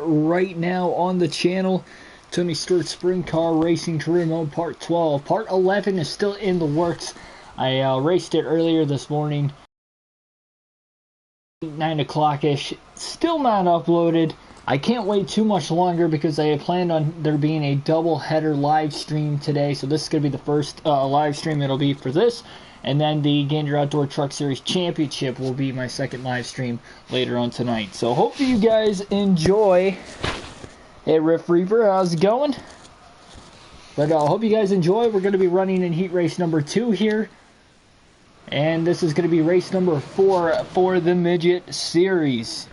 right now on the channel. Tony Stewart Sprint Car Racing Career Mode Part 12. Part 11 is still in the works. I raced it earlier this morning, 9 o'clock-ish. Still not uploaded. I can't wait too much longer because I had planned on there being a double header live stream today. So this is going to be the first live stream it'll be for this. And then the Gander Outdoor Truck Series Championship will be my second live stream later on tonight. So hope you guys enjoy. Hey Riff Reaper, how's it going? But I hope you guys enjoy. We're going to be running in heat race number 2 here. And this is going to be race number 4 for the Midget Series.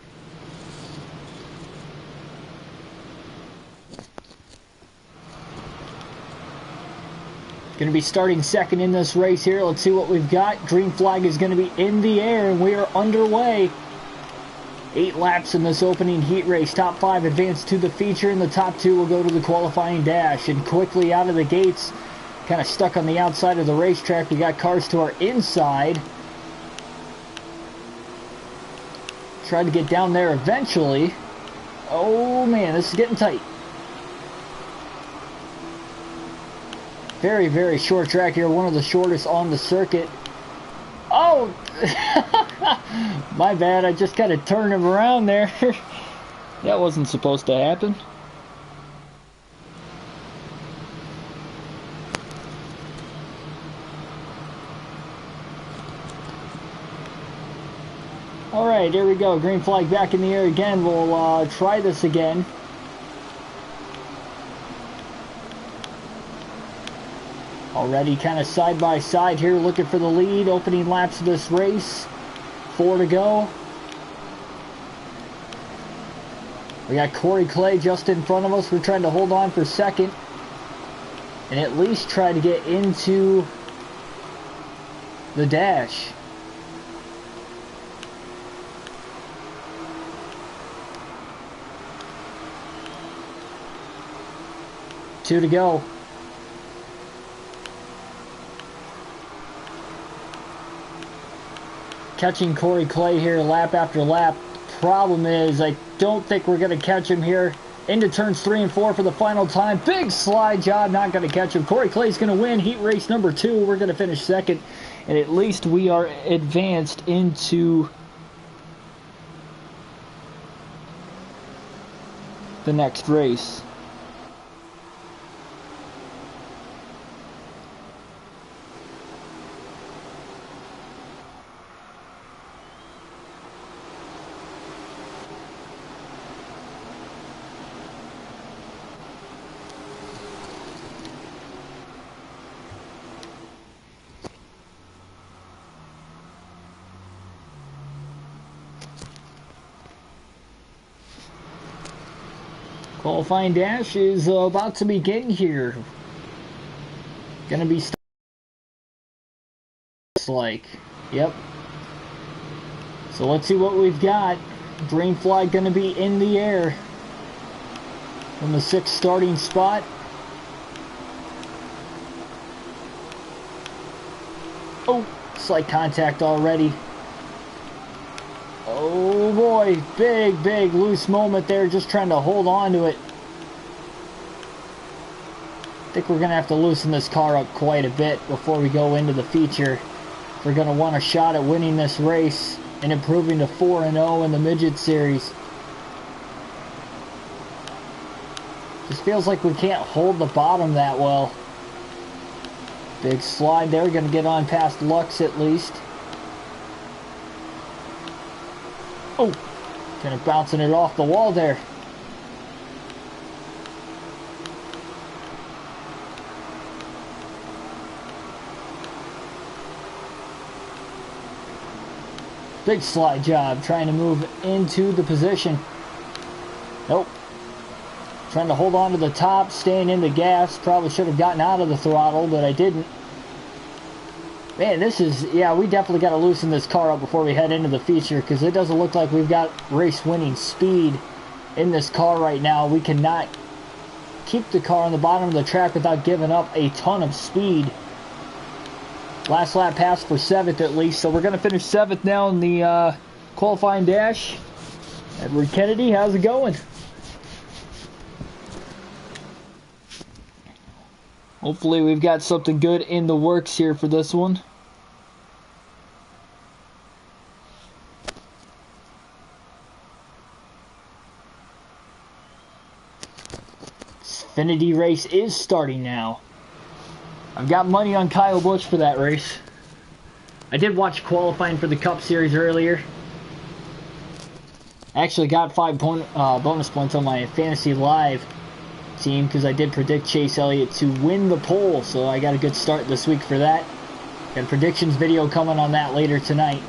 Going to be starting second in this race here. Let's see what we've got. Green flag is going to be in the air, and we are underway. 8 laps in this opening heat race. Top 5 advance to the feature, and the top 2 will go to the qualifying dash. And quickly out of the gates, kind of stuck on the outside of the racetrack. We got cars to our inside. Tried to get down there eventually. Oh man, this is getting tight. Very, very short track here. One of the shortest on the circuit. Oh! My bad. I just kind of turned him around there. That wasn't supposed to happen. Alright, here we go. Green flag back in the air again. We'll try this again. Already kind of side by side here, looking for the lead. Opening laps of this race. 4 to go. We got Corey Clay just in front of us. We're trying to hold on for second. And at least try to get into the dash. Two to go. Catching Corey Clay here lap after lap. Problem is, I don't think we're going to catch him here. Into turns 3 and 4 for the final time. Big slide job, not going to catch him. Corey Clay's going to win heat race number 2. We're going to finish second. And at least we are advanced into the next race. Qualifying dash is about to begin here. Gonna be like, yep. So let's see what we've got. Green flag gonna be in the air from the 6th starting spot. Oh, slight contact already. Oh boy, big loose moment there, just trying to hold on to it. I think we're going to have to loosen this car up quite a bit before we go into the feature. We're going to want a shot at winning this race and improving to 4-0 in the Midget Series. Just feels like we can't hold the bottom that well. Big slide there, going to get on past Lux at least. Oh, kind of bouncing it off the wall there. Big slide job, trying to move into the position. Nope. Trying to hold on to the top, staying in the gas. Probably should have gotten out of the throttle, but I didn't. Man, this is, yeah, we definitely got to loosen this car up before we head into the feature, because it doesn't look like we've got race-winning speed in this car right now. We cannot keep the car on the bottom of the track without giving up a ton of speed. Last lap pass for 7th at least, so we're going to finish 7th now in the qualifying dash. Edward Kennedy, how's it going? Hopefully we've got something good in the works here for this one. Xfinity race is starting now. I've got money on Kyle Busch for that race. I did watch qualifying for the Cup Series earlier. I actually got 5 bonus points on my Fantasy Live team because I did predict Chase Elliott to win the pole, so I got a good start this week for that. Got a predictions video coming on that later tonight.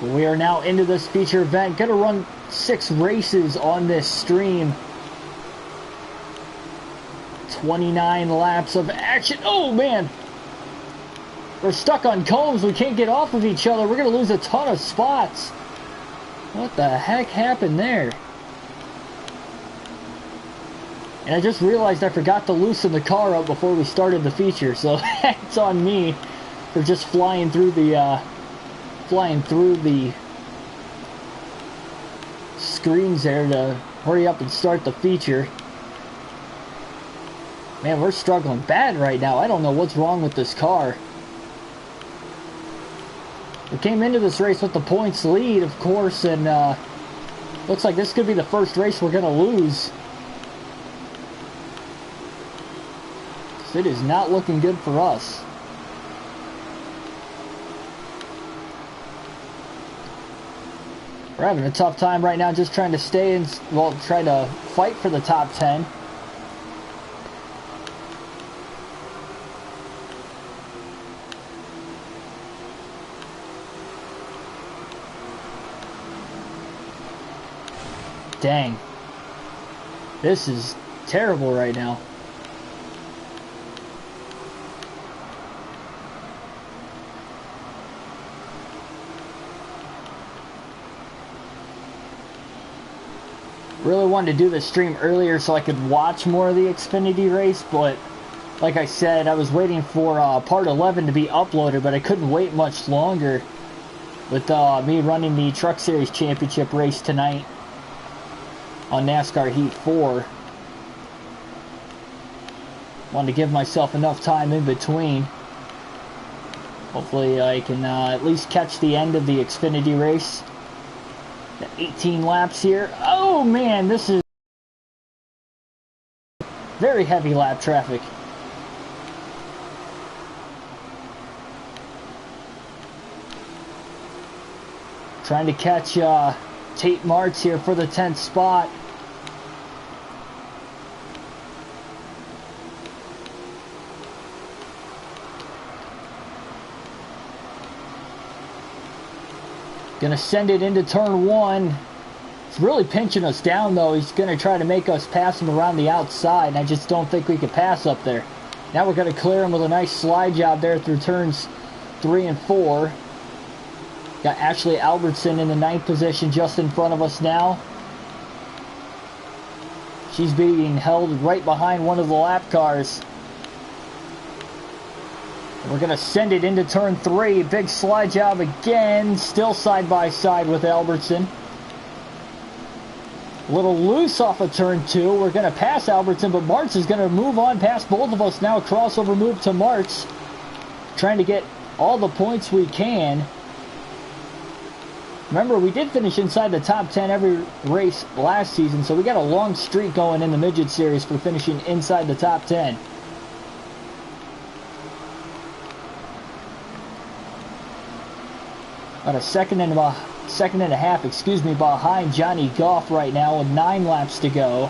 But we are now into this feature event. Gonna run 6 races on this stream. 29 laps of action. Oh man! We're stuck on combs. We can't get off of each other. We're going to lose a ton of spots. What the heck happened there? And I just realized I forgot to loosen the car up before we started the feature. So it's on me for just flying through the screens there to hurry up and start the feature. Man, we're struggling bad right now. I don't know what's wrong with this car. We came into this race with the points lead, of course, and looks like this could be the first race we're going to lose. It is not looking good for us. We're having a tough time right now just trying to stay in, well, try to fight for the top 10. Dang. This is terrible right now. Really wanted to do the stream earlier so I could watch more of the Xfinity race, but like I said, I was waiting for part 11 to be uploaded, but I couldn't wait much longer with me running the Truck Series Championship race tonight on NASCAR Heat 4. Wanted to give myself enough time in between. Hopefully I can at least catch the end of the Xfinity race. 18 laps here. Oh man, this is very heavy lap traffic. Trying to catch Tate Martz here for the 10th spot. Gonna send it into turn 1. He's really pinching us down though. He's gonna try to make us pass him around the outside, and I just don't think we could pass up there. Now we're gonna clear him with a nice slide job there through turns 3 and 4. Got Ashley Albertson in the 9th position just in front of us now. She's being held right behind one of the lap cars. We're going to send it into turn 3. Big slide job again. Still side by side with Albertson. A little loose off of turn 2. We're going to pass Albertson, but Martz is going to move on past both of us now. Crossover move to Martz. Trying to get all the points we can. Remember, we did finish inside the top 10 every race last season, so we got a long streak going in the Midget Series for finishing inside the top 10. About a second and a half, behind Johnny Goff right now with 9 laps to go.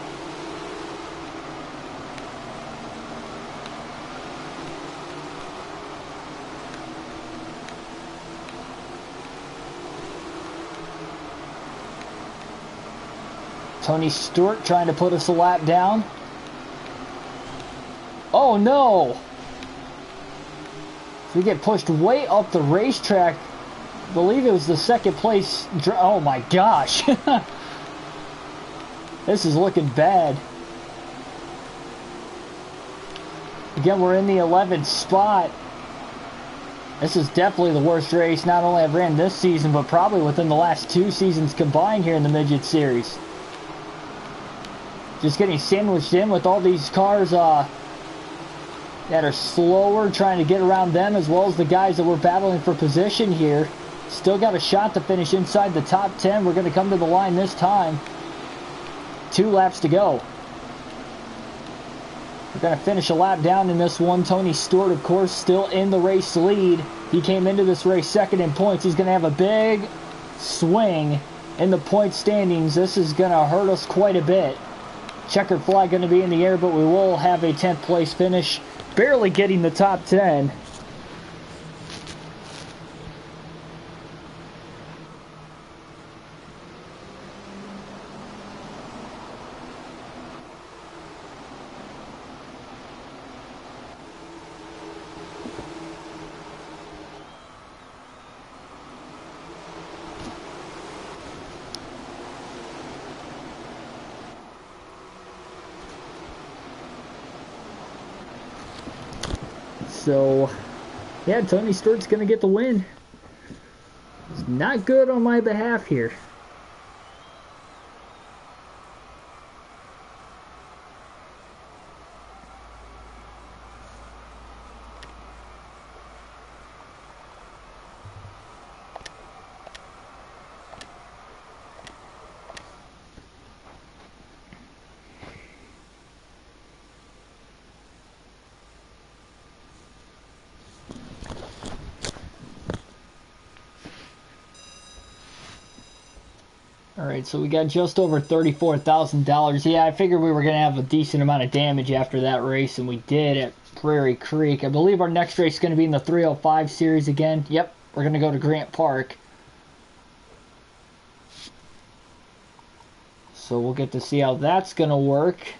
Tony Stewart trying to put us a lap down. Oh no! We get pushed way up the racetrack. I believe it was the second place. Oh my gosh. This is looking bad. Again, we're in the 11th spot. This is definitely the worst race not only I've ran this season, but probably within the last 2 seasons combined here in the Midget Series. just getting sandwiched in with all these cars that are slower, trying to get around them, as well as the guys that were battling for position here. Still got a shot to finish inside the top 10. We're going to come to the line this time. 2 laps to go. We're going to finish a lap down in this one. Tony Stewart, of course, still in the race lead. He came into this race second in points. He's going to have a big swing in the point standings. This is going to hurt us quite a bit. Checkered flag going to be in the air, but we will have a 10th place finish. Barely getting the top 10. So, yeah, Tony Stewart's going to get the win. It's not good on my behalf here. Alright, so we got just over $34,000. Yeah, I figured we were going to have a decent amount of damage after that race, and we did at Prairie Creek. I believe our next race is going to be in the 305 series again. Yep, we're going to go to Grant Park. So we'll get to see how that's going to work.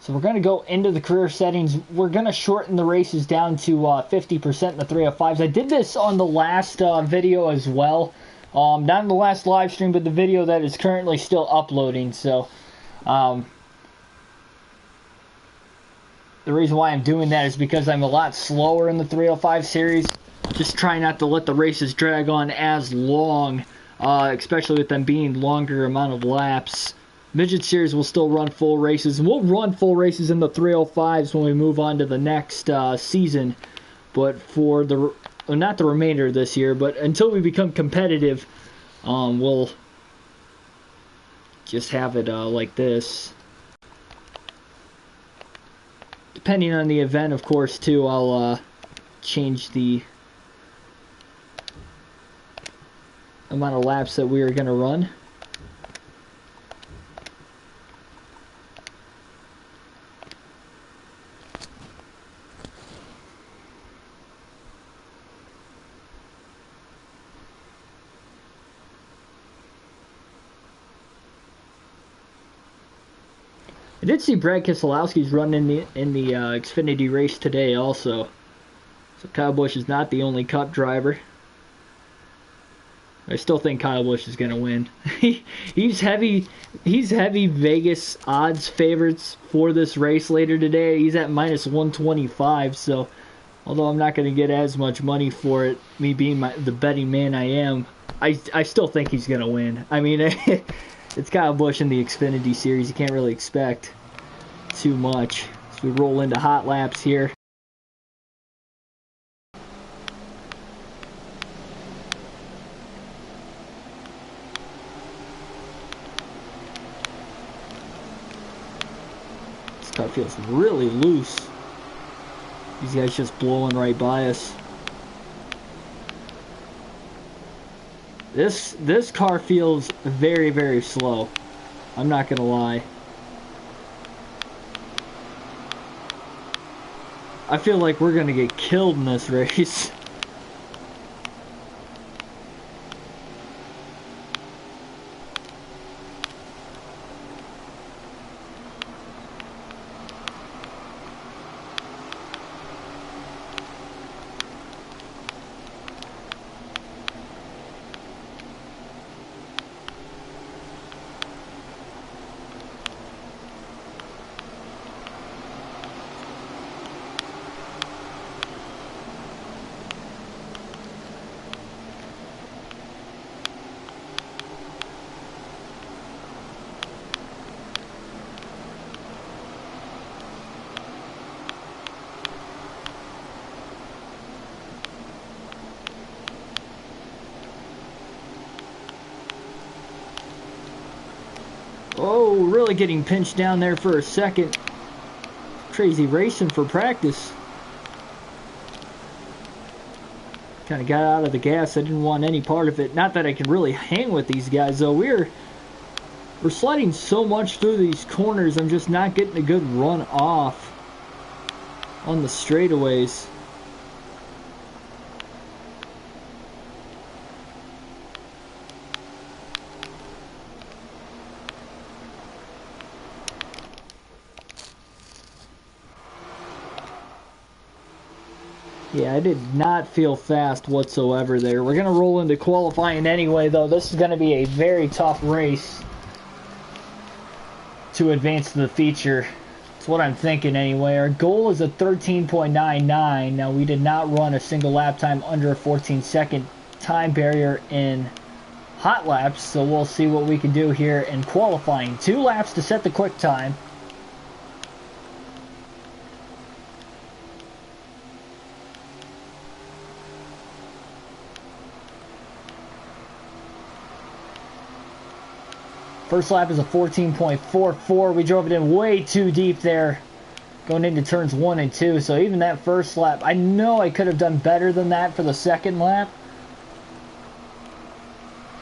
So we're going to go into the career settings. We're going to shorten the races down to 50% in the 305s. I did this on the last video as well. Not in the last live stream, but the video that is currently still uploading. So the reason why I'm doing that is because I'm a lot slower in the 305 series. Just try not to let the races drag on as long, especially with them being longer amount of laps. Midget Series will still run full races, and we'll run full races in the 305s when we move on to the next season. But for the, well, not the remainder of this year, but until we become competitive, we'll just have it like this. Depending on the event, of course, too, I'll change the amount of laps that we are going to run. I did see Brad Keselowski's running in the Xfinity race today also. So Kyle Busch is not the only Cup driver. I still think Kyle Busch is going to win. He's heavy Vegas odds favorites for this race later today. He's at minus 125, so although I'm not going to get as much money for it, me being the betting man I am, I still think he's going to win. I mean, it's Kyle Busch in the Xfinity Series. You can't really expect too much. So we roll into hot laps here. This car feels really loose. These guys just blowing right by us. This car feels very, very slow. I'm not gonna lie. I feel like we're gonna get killed in this race. Oh, really getting pinched down there for a second. Crazy racing for practice. Kind of got out of the gas. I didn't want any part of it. Not that I can really hang with these guys, though. We're sliding so much through these corners. I'm just not getting a good run off on the straightaways. Yeah, I did not feel fast whatsoever there. We're going to roll into qualifying anyway, though. This is going to be a very tough race to advance to the feature. That's what I'm thinking anyway. Our goal is a 13.99. Now, we did not run a single lap time under a 14-second time barrier in hot laps, so we'll see what we can do here in qualifying. 2 laps to set the quick time. First lap is a 14.44. We drove it in way too deep there, going into turns 1 and 2. So even that first lap, I know I could have done better than that for the second lap.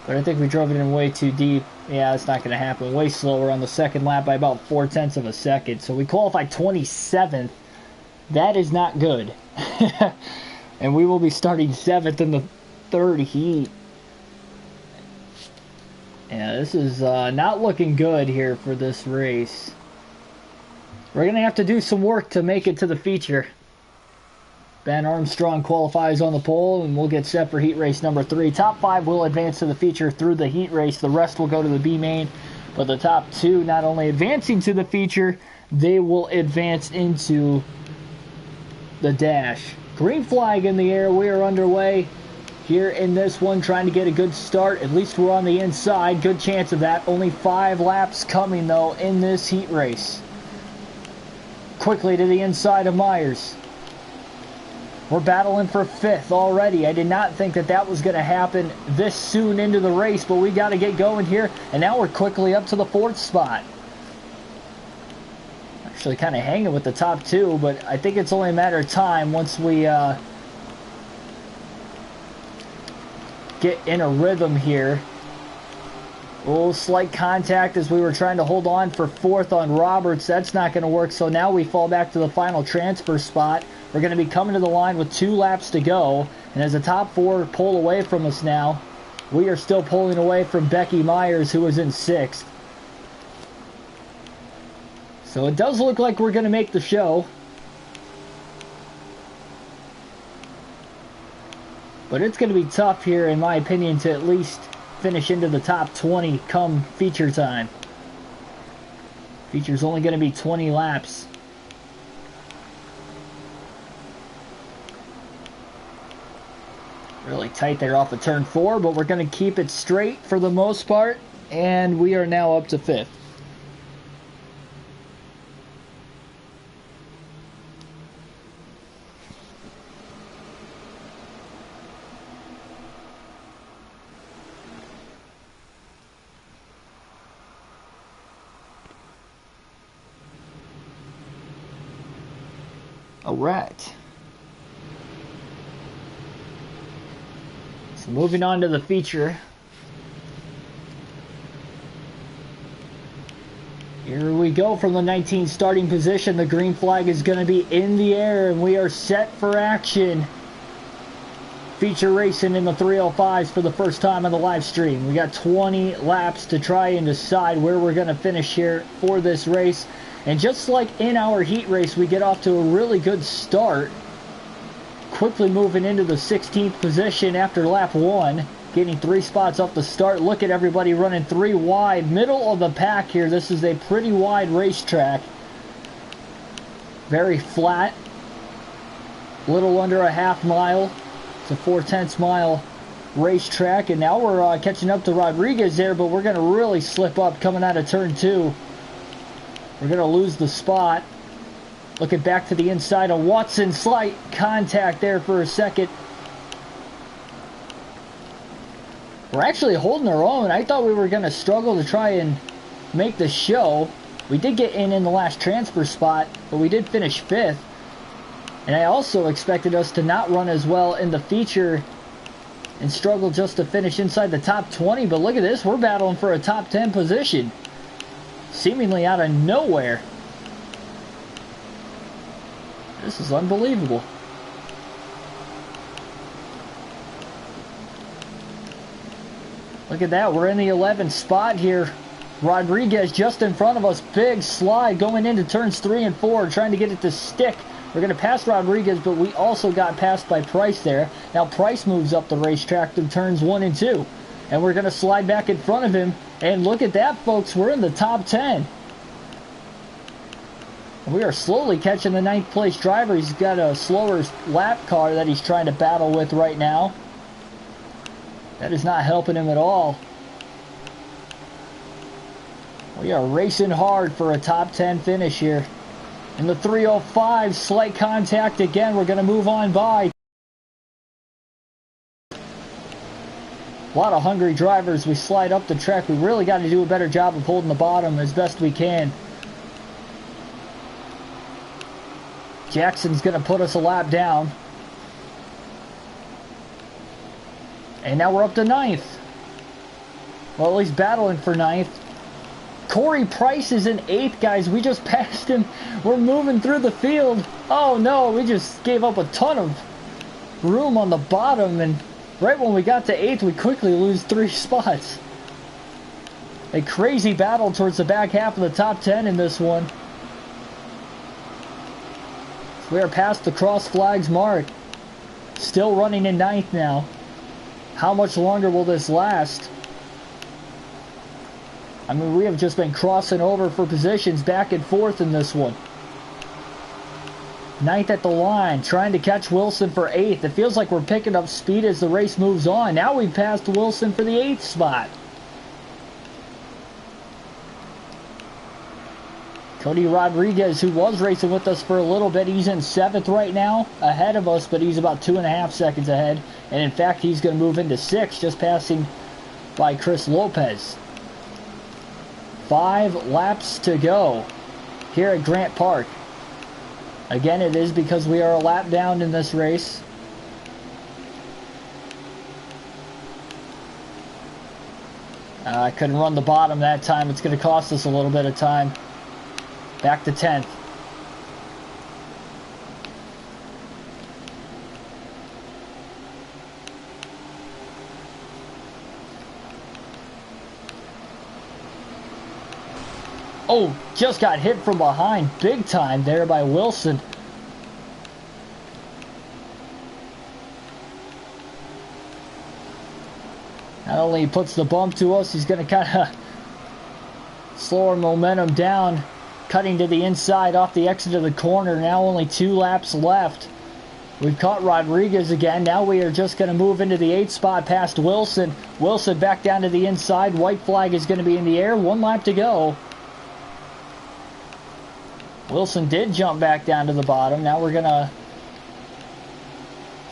But I think we drove it in way too deep. Yeah, it's not going to happen. Way slower on the second lap by about 0.4 of a second. So we qualified 27th. That is not good. And we will be starting 7th in the third heat. Yeah, this is not looking good here for this race. We're going to have to do some work to make it to the feature. Ben Armstrong qualifies on the pole, and we'll get set for heat race number 3. Top 5 will advance to the feature through the heat race. The rest will go to the B main. But the top 2 not only advancing to the feature, they will advance into the dash. Green flag in the air. We are underway here in this one, trying to get a good start. At least we're on the inside. Good chance of that. Only 5 laps coming, though, in this heat race. Quickly to the inside of Myers. We're battling for 5th already. I did not think that that was going to happen this soon into the race, but we got to get going here. And now we're quickly up to the 4th spot. Actually kind of hanging with the top 2, but I think it's only a matter of time once we get in a rhythm here. Oh, slight contact as we were trying to hold on for 4th on Roberts. That's not going to work, so now we fall back to the final transfer spot. We're going to be coming to the line with 2 laps to go, and as the top 4 pull away from us now, we are still pulling away from Becky Myers, who was in 6th. So it does look like we're going to make the show. But it's going to be tough here, in my opinion, to at least finish into the top 20 come feature time. Feature's only going to be 20 laps. Really tight there off of turn 4, but we're going to keep it straight for the most part. And we are now up to 5th. All right. So moving on to the feature. Here we go from the 19 starting position. The green flag is going to be in the air, and we are set for action. Feature racing in the 305s for the first time on the live stream. We got 20 laps to try and decide where we're going to finish here for this race. And just like in our heat race, we get off to a really good start. Quickly moving into the 16th position after lap 1. Getting 3 spots off the start. Look at everybody running 3 wide. Middle of the pack here. This is a pretty wide racetrack. Very flat. Little under a half mile. It's a 4/10 mile racetrack. And now we're catching up to Rodriguez there, but we're going to really slip up coming out of turn 2. We're going to lose the spot. Looking back to the inside of Watson. Slight contact there for a second. We're actually holding our own. I thought we were going to struggle to try and make the show. We did get in the last transfer spot, but we did finish 5th. And I also expected us to not run as well in the feature and struggle just to finish inside the top 20. But look at this, we're battling for a top 10 position, seemingly out of nowhere. This is unbelievable. Look at that, we're in the 11th spot here. Rodriguez just in front of us. Big slide going into turns 3 and 4, trying to get it to stick. We're going to pass Rodriguez, but we also got passed by Price there. Now Price moves up the racetrack through turns 1 and 2. And we're going to slide back in front of him. And look at that, folks. We're in the top 10. We are slowly catching the 9th place driver. He's got a slower lap car that he's trying to battle with right now. That is not helping him at all. We are racing hard for a top 10 finish here. In the 305, slight contact again. We're going to move on by. A lot of hungry drivers. We slide up the track. We really got to do a better job of holding the bottom as best we can. Jackson's going to put us a lap down. And now we're up to 9th. Well, at least battling for 9th. Corey Price is in 8th, guys. We just passed him. We're moving through the field. Oh no, we just gave up a ton of room on the bottom, and right when we got to 8th, we quickly lose 3 spots. A crazy battle towards the back half of the top 10 in this one. We are past the cross flags mark. Still running in 9th now. How much longer will this last? I mean, we have just been crossing over for positions back and forth in this one. 9th at the line, trying to catch Wilson for 8th. It feels like we're picking up speed as the race moves on. Now we've passed Wilson for the 8th spot. Cody Rodriguez, who was racing with us for a little bit, he's in 7th right now, ahead of us, but he's about 2.5 seconds ahead. And in fact, he's going to move into 6th, just passing by Chris Lopez. 5 laps to go here at Grant Park. Again, it is because we are a lap down in this race. I couldn't run the bottom that time. It's going to cost us a little bit of time. Back to 10th. Oh, just got hit from behind big time there by Wilson. Not only puts the bump to us, he's going to kind of slow our momentum down. Cutting to the inside off the exit of the corner. Now only 2 laps left. We've caught Rodriguez again. Now we are just going to move into the 8th spot past Wilson. Wilson back down to the inside. White flag is going to be in the air. 1 lap to go. Wilson did jump back down to the bottom. Now we're going to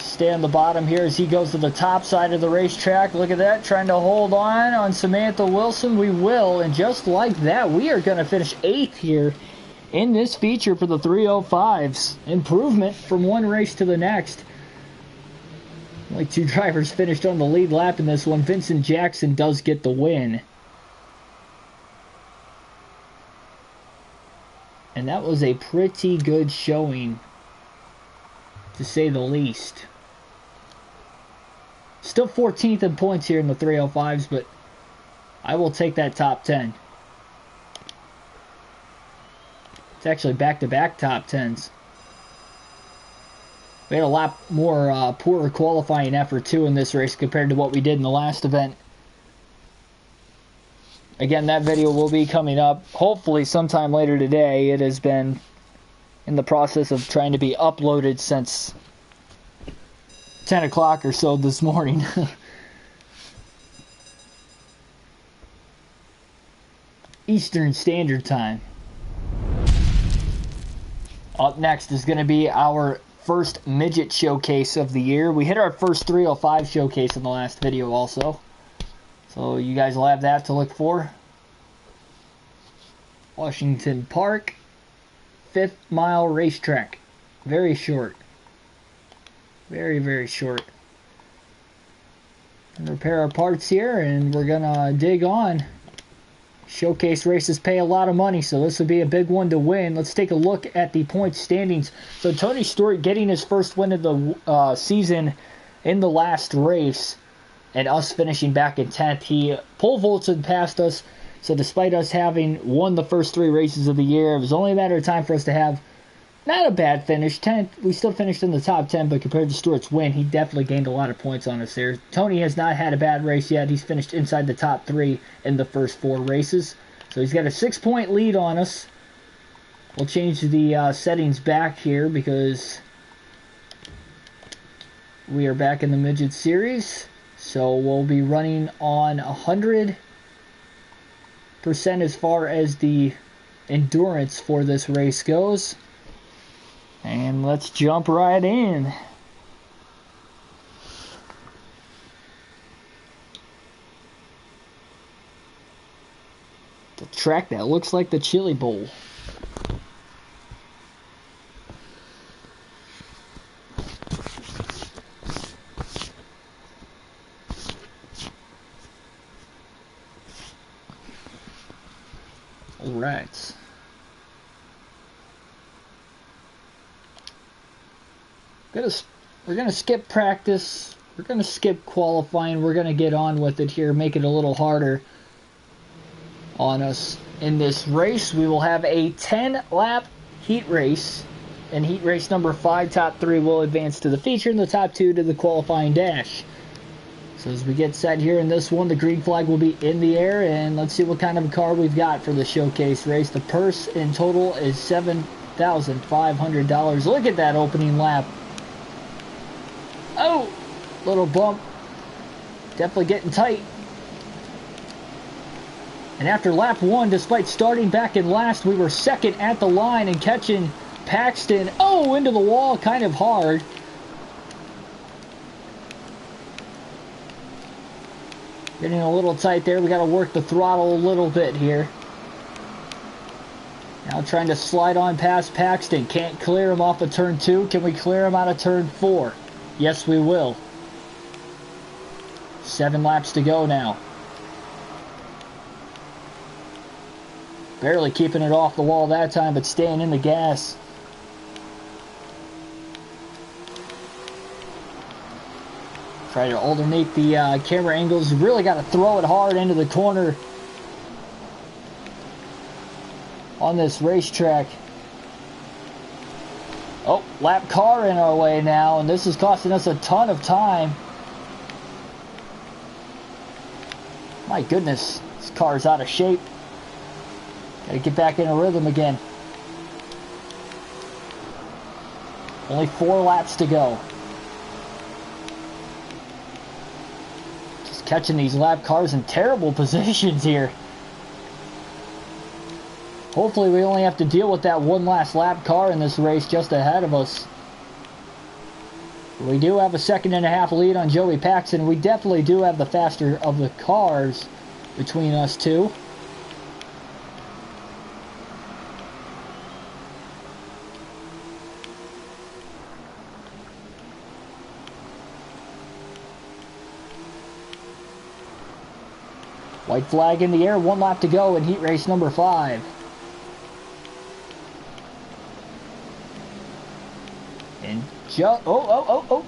stay on the bottom here as he goes to the top side of the racetrack. Look at that, trying to hold on Samantha Wilson. We will, and just like that, we are going to finish 8th here in this feature for the 305s. Improvement from one race to the next. Only 2 drivers finished on the lead lap in this one. Vincent Jackson does get the win. And that was a pretty good showing, to say the least. Still 14th in points here in the 305s, but I will take that top 10. It's actually back-to-back top 10s. We had a lot more poorer qualifying effort, too, in this race compared to what we did in the last event. Again, that video will be coming up hopefully sometime later today. It has been in the process of trying to be uploaded since 10 o'clock or so this morning. Eastern Standard Time. Up next is going to be our first midget showcase of the year. We hit our first 305 showcase in the last video also. So you guys will have that to look for. Washington Park, 5th Mile Racetrack. Very short. Very, very short. And repair our parts here, and we're gonna dig on. Showcase races pay a lot of money, so this would be a big one to win. Let's take a look at the point standings. So Tony Stewart getting his first win of the season in the last race, and us finishing back in 10th. He pole vaulted past us, so despite us having won the first 3 races of the year, it was only a matter of time for us to have not a bad finish. 10th, we still finished in the top 10, but compared to Stewart's win, he definitely gained a lot of points on us there. Tony has not had a bad race yet. He's finished inside the top 3 in the first 4 races. So he's got a 6-point lead on us. We'll change the settings back here because we are back in the Midget Series. So we'll be running on 100% as far as the endurance for this race goes. And let's jump right in. The track that looks like the Chili Bowl. All right. We're gonna skip practice. We're gonna skip qualifying. We're gonna get on with it here, make it a little harder on us in this race. We will have a 10-lap heat race. In heat race number 5, top 3 will advance to the feature, and the top 2 to the qualifying dash. So as we get set here in this one, the green flag will be in the air, and let's see what kind of a car we've got for the showcase race. The purse in total is $7,500. Look at that opening lap. Oh, little bump. Definitely getting tight. And after lap 1, despite starting back in last, we were second at the line and catching Paxton. Oh, into the wall, kind of hard. Getting a little tight there. We got to work the throttle a little bit here. Now trying to slide on past Paxton. Can't clear him off of turn 2. Can we clear him out of turn 4? Yes, we will. 7 laps to go now. Barely keeping it off the wall that time, but staying in the gas. Try to alternate the camera angles. You really got to throw it hard into the corner on this racetrack. Oh, lap car in our way now, and this is costing us a ton of time. My goodness, this car's out of shape. Gotta get back in a rhythm again. Only 4 laps to go. Just catching these lap cars in terrible positions here. Hopefully we only have to deal with that one last lap car in this race just ahead of us. We do have a 1.5 lead on Joey Paxton. We definitely do have the faster of the cars between us two. White flag in the air, 1 lap to go in heat race number 5. And oh.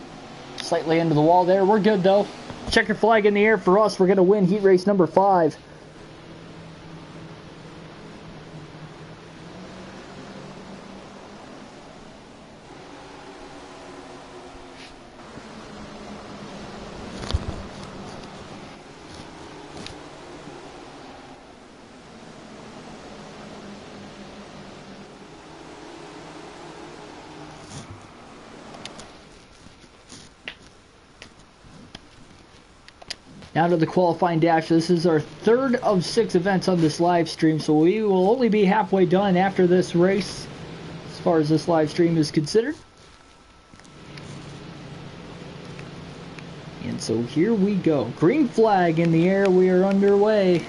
Slightly into the wall there. We're good though. Checker flag in the air for us. We're going to win heat race number 5. Now to the qualifying dash. This is our 3rd of 6 events on this live stream, so we will only be halfway done after this race as far as this live stream is considered. And so here we go. Green flag in the air. We are underway.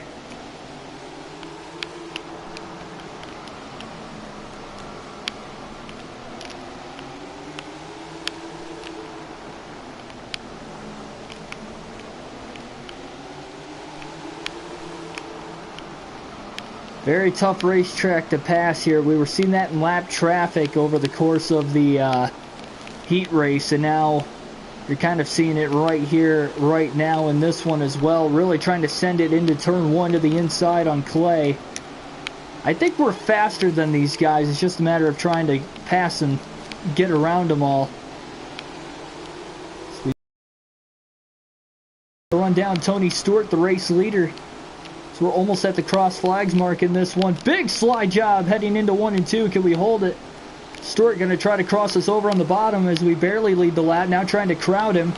Very tough racetrack to pass here. We were seeing that in lap traffic over the course of the heat race, and now you're kind of seeing it right here, right now in this one as well. Really trying to send it into turn 1 to the inside on clay. I think we're faster than these guys. It's just a matter of trying to pass and get around them all. So we run down Tony Stewart, the race leader. So we're almost at the cross flags mark in this one. Big slide job heading into 1 and 2. Can we hold it? Stewart going to try to cross us over on the bottom as we barely lead the lap. Now trying to crowd him.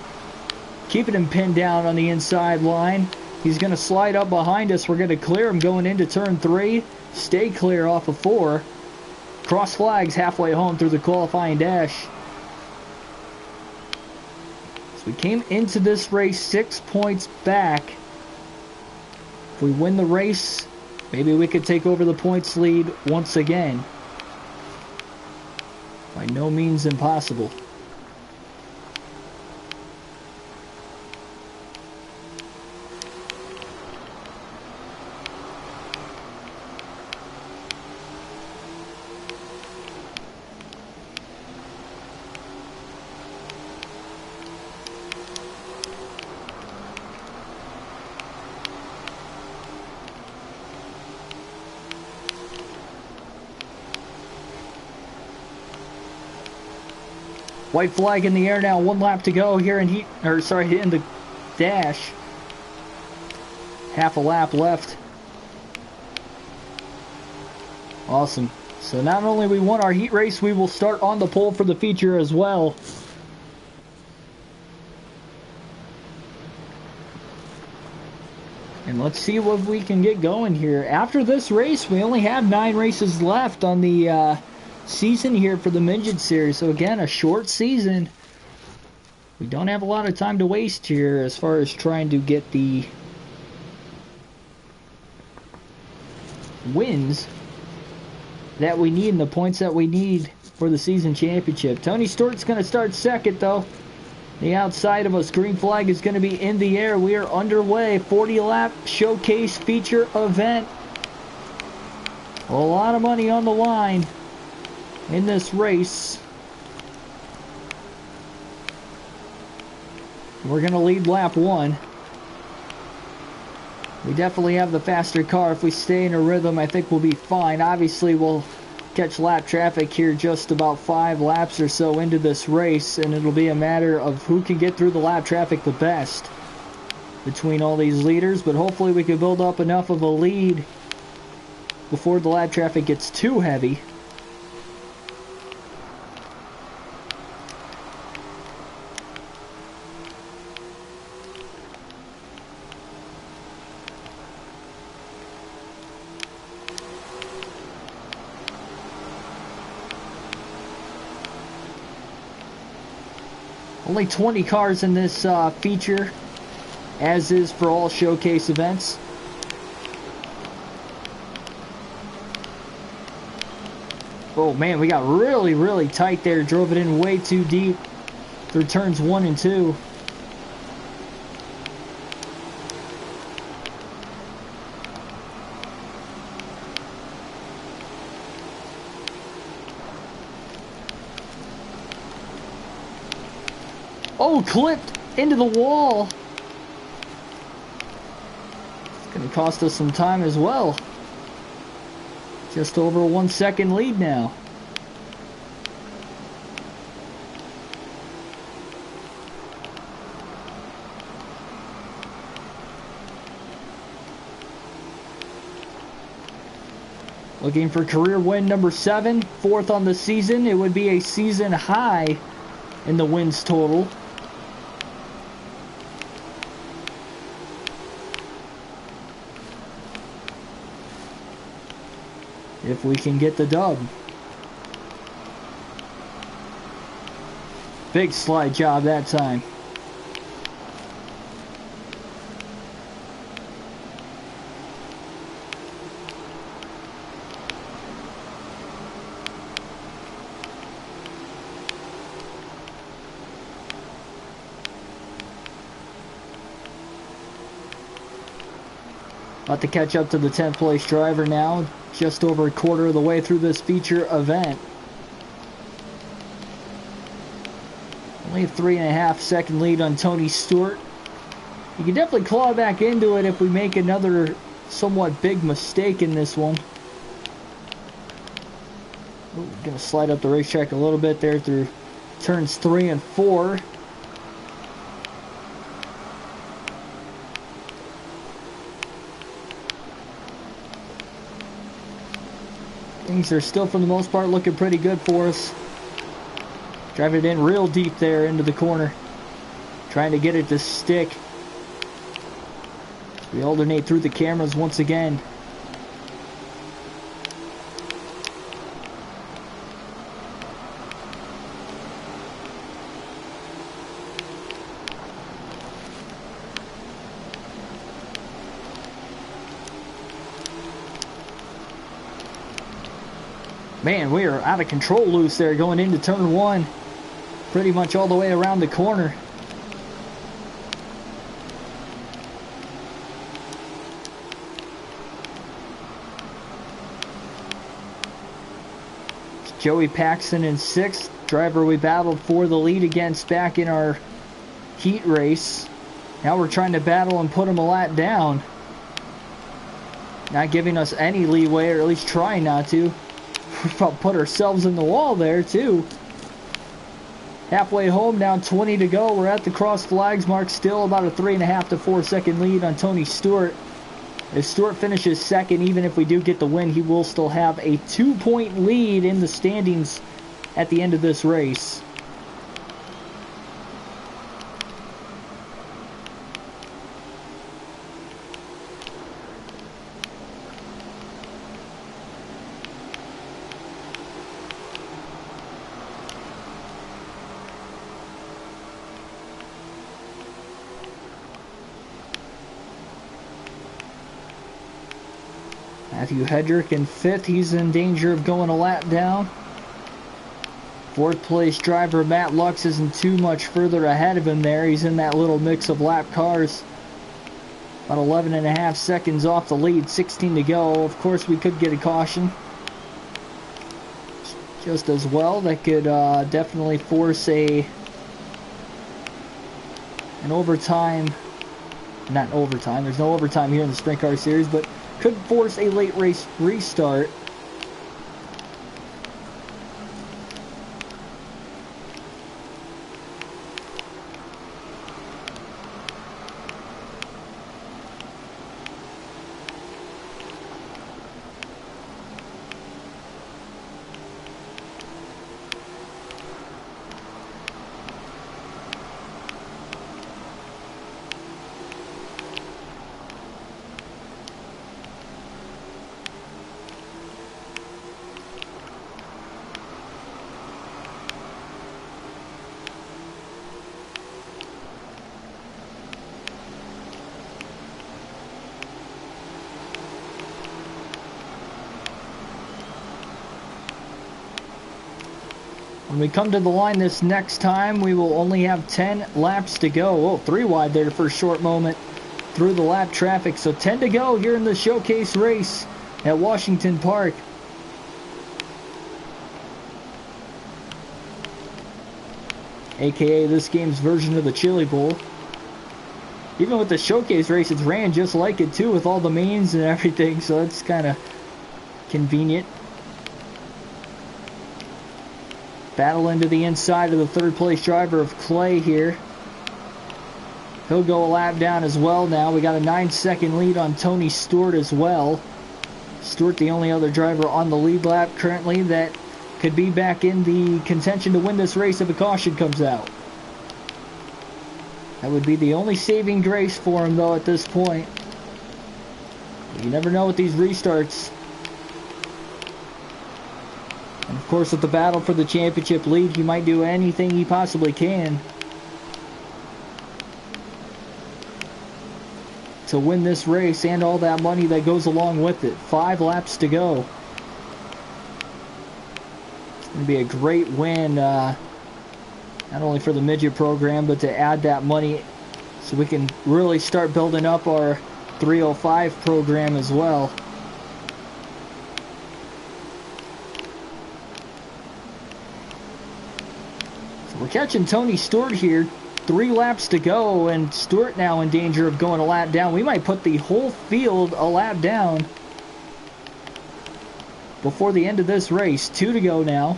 Keeping him pinned down on the inside line. He's going to slide up behind us. We're going to clear him going into turn 3. Stay clear off of 4. Cross flags halfway home through the qualifying dash. So we came into this race 6 points back. If we win the race, maybe we could take over the points lead once again. By no means impossible. White flag in the air now. 1 lap to go here in in the dash. Half a lap left. Awesome. So not only we won our heat race, we will start on the pole for the feature as well. And let's see what we can get going here. After this race, we only have 9 races left on the season here for the Midget Series. So again, a short season. We don't have a lot of time to waste here as far as trying to get the wins that we need and the points that we need for the season championship. Tony Stewart's going to start second though. The outside of us, green flag is going to be in the air. We are underway. 40 lap showcase feature event. A lot of money on the line in this race. We're going to lead lap 1. We definitely have the faster car. If we stay in a rhythm, I think we'll be fine. Obviously, we'll catch lap traffic here just about 5 laps or so into this race, and it'll be a matter of who can get through the lap traffic the best between all these leaders. But hopefully we can build up enough of a lead before the lap traffic gets too heavy. Only 20 cars in this feature, as is for all showcase events. Oh man, we got really, really tight there. Drove it in way too deep through turns 1 and 2. Oh, clipped into the wall. It's going to cost us some time as well. Just over a 1 second lead now. Looking for career win number 7, 4th on the season. It would be a season high in the wins total. If we can get the dub. Big slide job that time. About to catch up to the 10th place driver now, just over a quarter of the way through this feature event. Only a 3.5 second lead on Tony Stewart. You can definitely claw back into it if we make another somewhat big mistake in this one. Ooh, gonna slide up the racetrack a little bit there through turns 3 and 4. Things are still, for the most part, looking pretty good for us. Driving it in real deep there into the corner. Trying to get it to stick. We alternate through the cameras once again. Man, we are out of control loose there going into turn 1. Pretty much all the way around the corner. It's Joey Paxton in 6th. Driver we battled for the lead against back in our heat race. Now we're trying to battle and put him a lap down. Not giving us any leeway, or at least trying not to. We've about put ourselves in the wall there too. Halfway home, down 20 to go. We're at the cross flags mark, still about a 3.5 to 4 second lead on Tony Stewart. If Stewart finishes 2nd, even if we do get the win, he will still have a 2-point lead in the standings at the end of this race. Matthew Hedrick in 5th. He's in danger of going a lap down. 4th place driver Matt Lux isn't too much further ahead of him there. He's in that little mix of lap cars. About 11.5 seconds off the lead. 16 to go. Of course, we could get a caution. Just as well. That could definitely force an overtime. Not overtime. There's no overtime here in the Sprint Car Series, but could force a late race restart. When we come to the line this next time, we will only have 10 laps to go. Oh, 3 wide there for a short moment through the lap traffic. So 10 to go here in the showcase race at Washington Park. AKA this game's version of the Chili Bowl. Even with the showcase race, it's ran just like it too, with all the mains and everything, so that's kind of convenient. Battle into the inside of the 3rd place driver of Clay here. He'll go a lap down as well now. We got a 9-second lead on Tony Stewart as well. Stewart, the only other driver on the lead lap currently that could be back in the contention to win this race if a caution comes out. That would be the only saving grace for him, though, at this point. You never know with these restarts. And of course, with the battle for the championship lead, he might do anything he possibly can to win this race and all that money that goes along with it. 5 laps to go. It's going to be a great win, not only for the midget program, but to add that money so we can really start building up our 305 program as well. So we're catching Tony Stewart here. 3 laps to go, and Stewart now in danger of going a lap down. We might put the whole field a lap down before the end of this race. 2 to go now.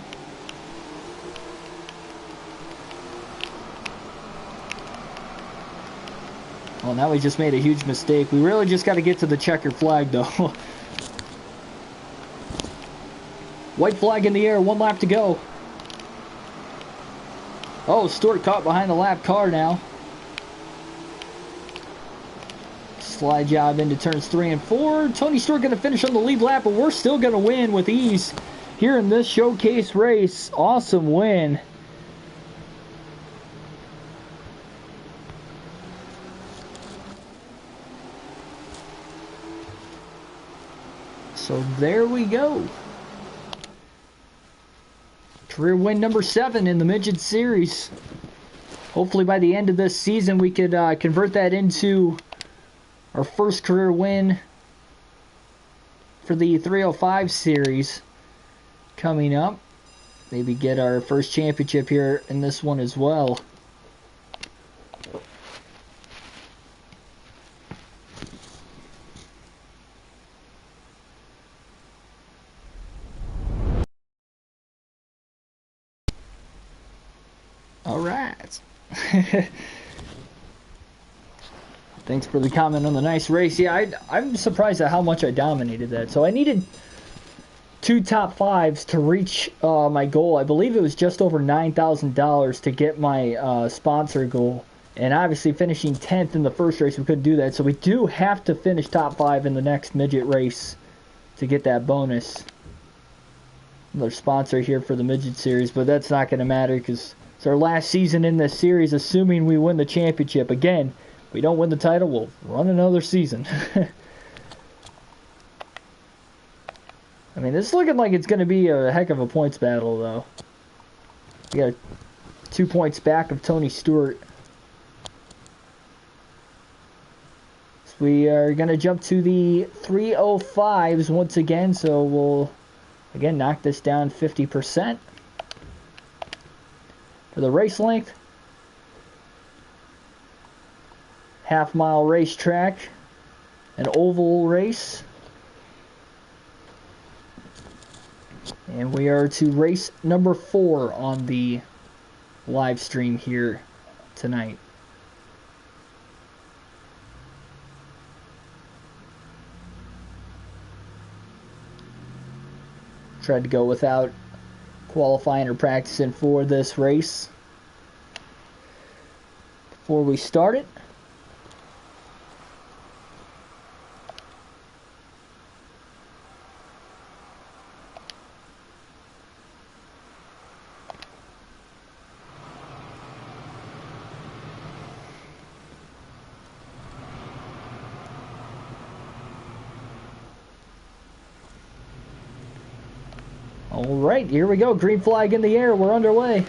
Well, now we just made a huge mistake. We really just got to get to the checker flag, though. White flag in the air, 1 lap to go. Oh, Stewart caught behind the lap car now. Slide job into turns 3 and 4. Tony Stewart going to finish on the lead lap, but we're still going to win with ease here in this showcase race. Awesome win. So there we go. Career win number 7 in the Midget Series. Hopefully by the end of this season we could convert that into our first career win for the 305 Series coming up. Maybe get our first championship here in this one as well. Alright. Thanks for the comment on the nice race. Yeah, I'm surprised at how much I dominated that. So I needed 2 top 5s to reach my goal. I believe it was just over $9,000 to get my sponsor goal. And obviously finishing 10th in the first race, we couldn't do that. So we do have to finish top 5 in the next midget race to get that bonus. Another sponsor here for the Midget Series, but that's not going to matter because it's our last season in this series, assuming we win the championship. Again, if we don't win the title, we'll run another season. I mean, this is looking like it's going to be a heck of a points battle, though. We got 2 points back of Tony Stewart. So we are going to jump to the 305s once again, so we'll, again, knock this down 50%. For the race length, half-mile racetrack, an oval race. And we are to race number 4 on the live stream here tonight. Tried to go without qualifying or practicing for this race before we start it. Alright, here we go. Green flag in the air. We're underway.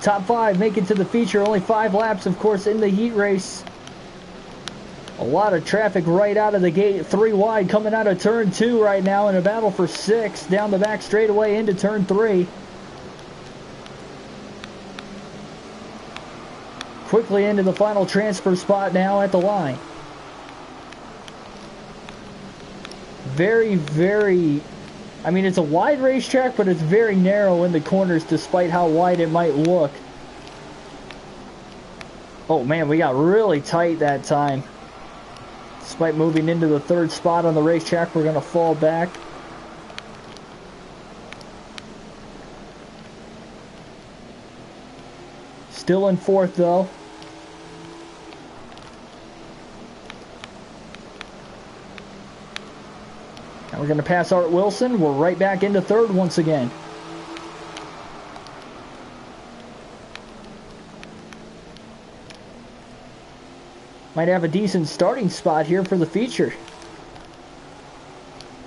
Top 5 make it to the feature. Only 5 laps, of course, in the heat race. A lot of traffic right out of the gate. 3 wide coming out of turn 2 right now in a battle for 6. Down the back straightaway into turn 3. Quickly into the final transfer spot now at the line. Very, very, I mean, it's a wide racetrack, but it's very narrow in the corners despite how wide it might look. Oh man, we got really tight that time. Despite moving into the 3rd spot on the racetrack, we're going to fall back. Still in 4th though. Now we're going to pass Art Wilson. We're right back into 3rd once again. Might have a decent starting spot here for the feature.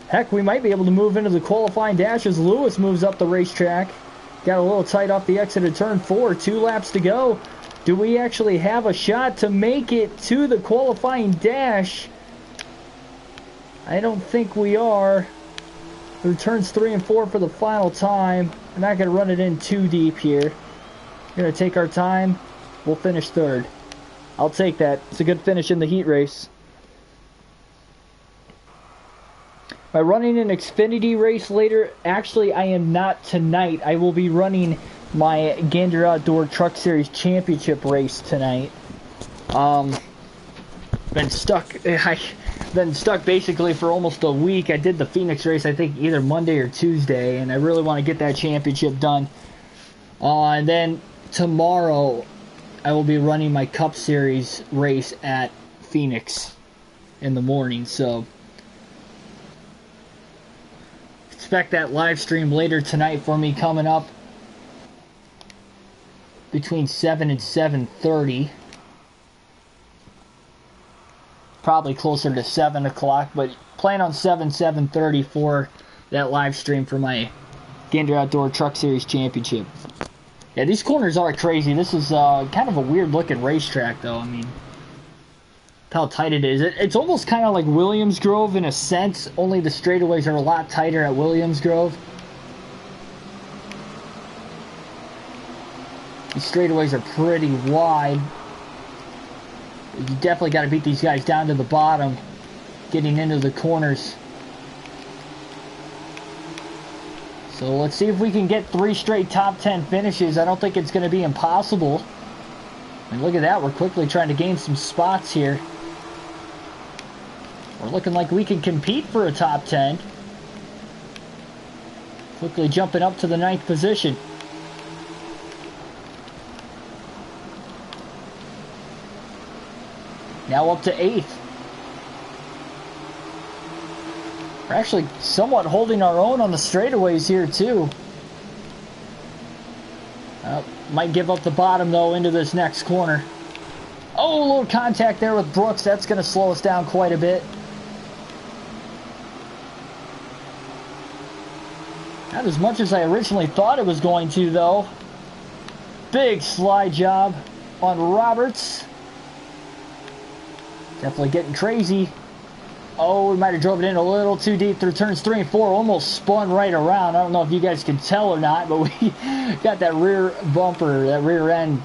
Heck, we might be able to move into the qualifying dash as Lewis moves up the racetrack. Got a little tight off the exit of turn 4. 2 laps to go. Do we actually have a shot to make it to the qualifying dash? I don't think we are. Through turns 3 and 4 for the final time. We're not going to run it in too deep here. We're going to take our time. We'll finish third. I'll take that. It's a good finish in the heat race. By running an Xfinity race later, actually I am not tonight. I will be running my Gander Outdoor Truck Series Championship race tonight. I've been stuck basically for almost a week. I did the Phoenix race, I think either Monday or Tuesday, and I really want to get that championship done. And then tomorrow I will be running my Cup Series race at Phoenix in the morning, so expect that live stream later tonight for me coming up between 7 and 7:30. Probably closer to 7 o'clock, but plan on 7:30 for that live stream for my Gander Outdoor Truck Series Championship. Yeah, these corners are crazy. This is kind of a weird looking racetrack though. I mean, how tight it is. It's almost kind of like Williams Grove in a sense, only the straightaways are a lot tighter at Williams Grove. The straightaways are pretty wide. You definitely got to beat these guys down to the bottom, getting into the corners. So let's see if we can get 3 straight top 10 finishes. I don't think it's going to be impossible. And look at that, we're quickly trying to gain some spots here. We're looking like we can compete for a top 10. Quickly jumping up to the 9th position. Now up to 8th. We're actually somewhat holding our own on the straightaways here too. Might give up the bottom though into this next corner. Oh, a little contact there with Brooks. That's going to slow us down quite a bit. Not as much as I originally thought it was going to though. Big slide job on Roberts. Definitely getting crazy. Oh, we might have drove it in a little too deep through turns 3 and 4. Almost spun right around. I don't know if you guys can tell or not, but we got that rear bumper, that rear end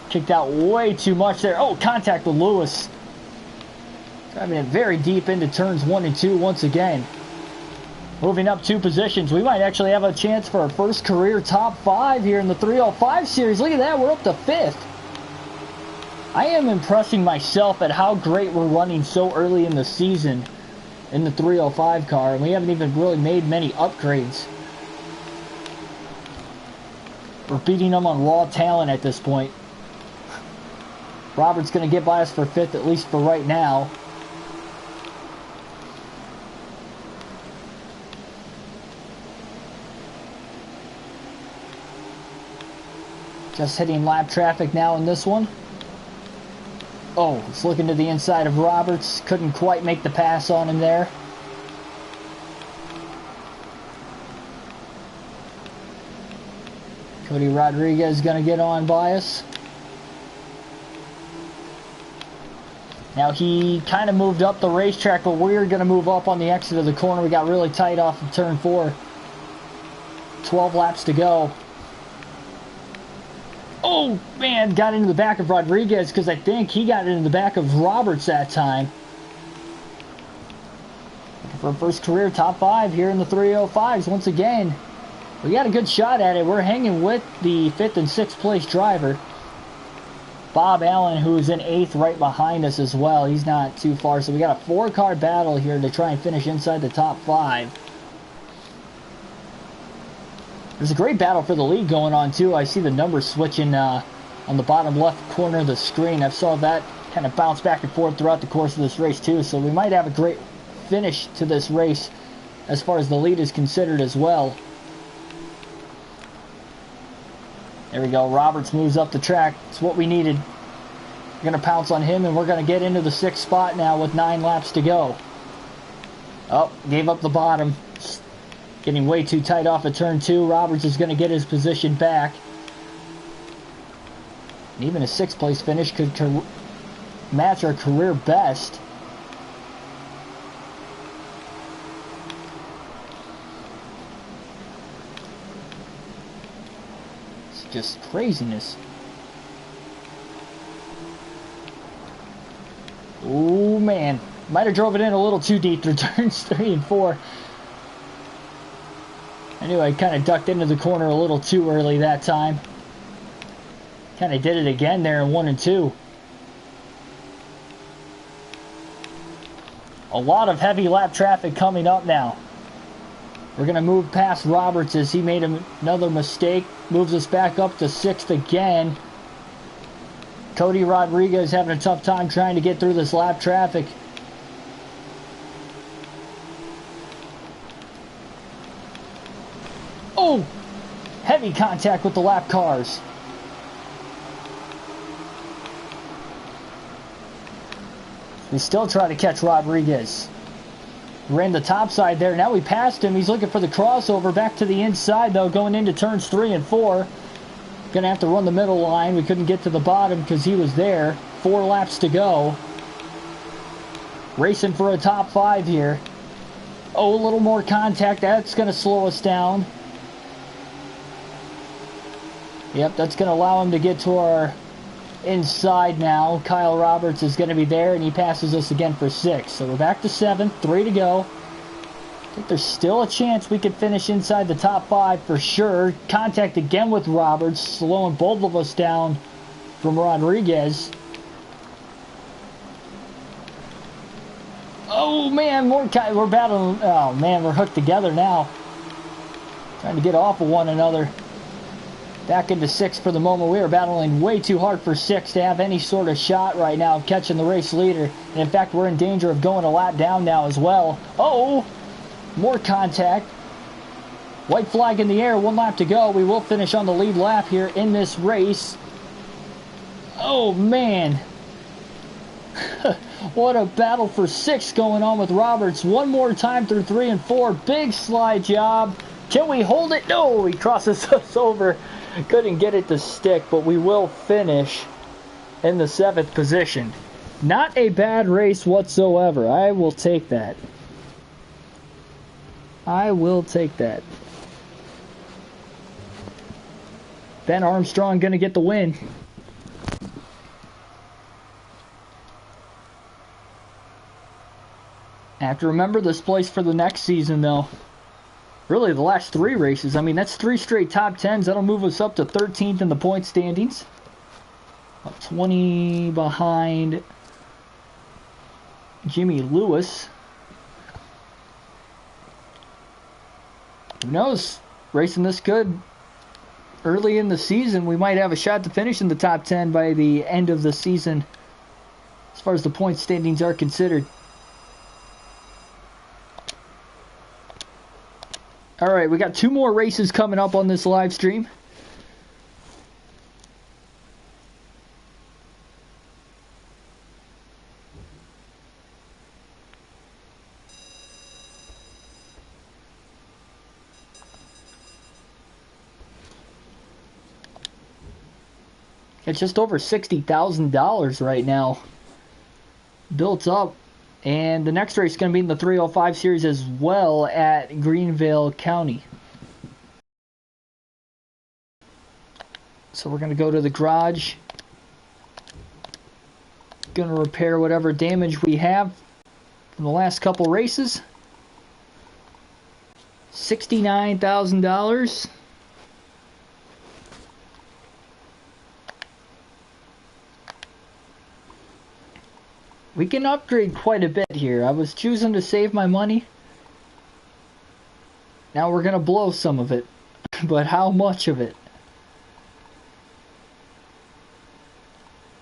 kicked out way too much there. Oh, contact with Lewis. Driving it very deep into turns 1 and 2 once again. Moving up 2 positions. We might actually have a chance for our first career top 5 here in the 305 series. Look at that. We're up to 5th. I am impressing myself at how great we're running so early in the season in the 305 car, and we haven't even really made many upgrades. We're beating them on raw talent at this point. Robert's going to get by us for 5th, at least for right now. Just hitting lap traffic now in this one. Oh, it's looking to the inside of Roberts. Couldn't quite make the pass on him there. Cody Rodriguez going to get on by us. Now he kind of moved up the racetrack, but we're going to move up on the exit of the corner. We got really tight off of turn 4. 12 laps to go. Oh, man, got into the back of Rodriguez because I think he got into the back of Roberts that time. For first career top 5 here in the 305s once again. We got a good shot at it. We're hanging with the 5th and 6th place driver. Bob Allen, who is in 8th right behind us as well. He's not too far. So we got a 4-car battle here to try and finish inside the top 5. There's a great battle for the lead going on too. I see the numbers switching on the bottom left corner of the screen. I saw that kind of bounce back and forth throughout the course of this race too. So we might have a great finish to this race as far as the lead is considered as well. There we go. Roberts moves up the track. It's what we needed. We're going to pounce on him and we're going to get into the 6th spot now with 9 laps to go. Oh, gave up the bottom. Getting way too tight off of turn 2. Roberts is going to get his position back. And even a 6th place finish could match our career best. It's just craziness. Oh man, might have drove it in a little too deep through turns 3 and 4. Anyway, kind of ducked into the corner a little too early that time. Kind of did it again there in 1 and 2. A lot of heavy lap traffic coming up now. We're going to move past Roberts as he made another mistake. Moves us back up to 6th again. Cody Rodriguez having a tough time trying to get through this lap traffic. Oh! Heavy contact with the lap cars. We still try to catch Rodriguez. Ran the top side there. Now we passed him. He's looking for the crossover. Back to the inside, though, going into turns 3 and 4. Going to have to run the middle line. We couldn't get to the bottom because he was there. 4 laps to go. Racing for a top 5 here. Oh, a little more contact. That's going to slow us down. Yep, that's going to allow him to get to our inside now. Kyle Roberts is going to be there, and he passes us again for 6. So we're back to 7th, 3 to go. I think there's still a chance we could finish inside the top 5 for sure. Contact again with Roberts, slowing both of us down from Rodriguez. Oh man, we're battling. Oh man, we're hooked together now. Trying to get off of one another. Back into 6th for the moment. We are battling way too hard for 6th to have any sort of shot right now of catching the race leader. And in fact, we're in danger of going a lap down now as well. Oh, more contact. White flag in the air, 1 lap to go. We will finish on the lead lap here in this race. Oh man. What a battle for 6th going on with Roberts. One more time through 3 and 4. Big slide job. Can we hold it? No, he crosses us over. Couldn't get it to stick, but we will finish in the 7th position. Not a bad race whatsoever. I will take that. I will take that. Ben Armstrong going to get the win. I have to remember this place for the next season, though. Really, the last 3 races. I mean, that's 3 straight top 10s. That'll move us up to 13th in the point standings. Up 20 behind Jimmy Lewis. Who knows? Racing this good early in the season, we might have a shot to finish in the top 10 by the end of the season, as far as the point standings are considered. All right, we got 2 more races coming up on this live stream. It's just over $60,000 right now built up. And the next race is going to be in the 305 series as well at Greenville County. So we're going to go to the garage. Going to repair whatever damage we have from the last couple races. $69,000. We can upgrade quite a bit here. I was choosing to save my money. Now we're going to blow some of it. But how much of it?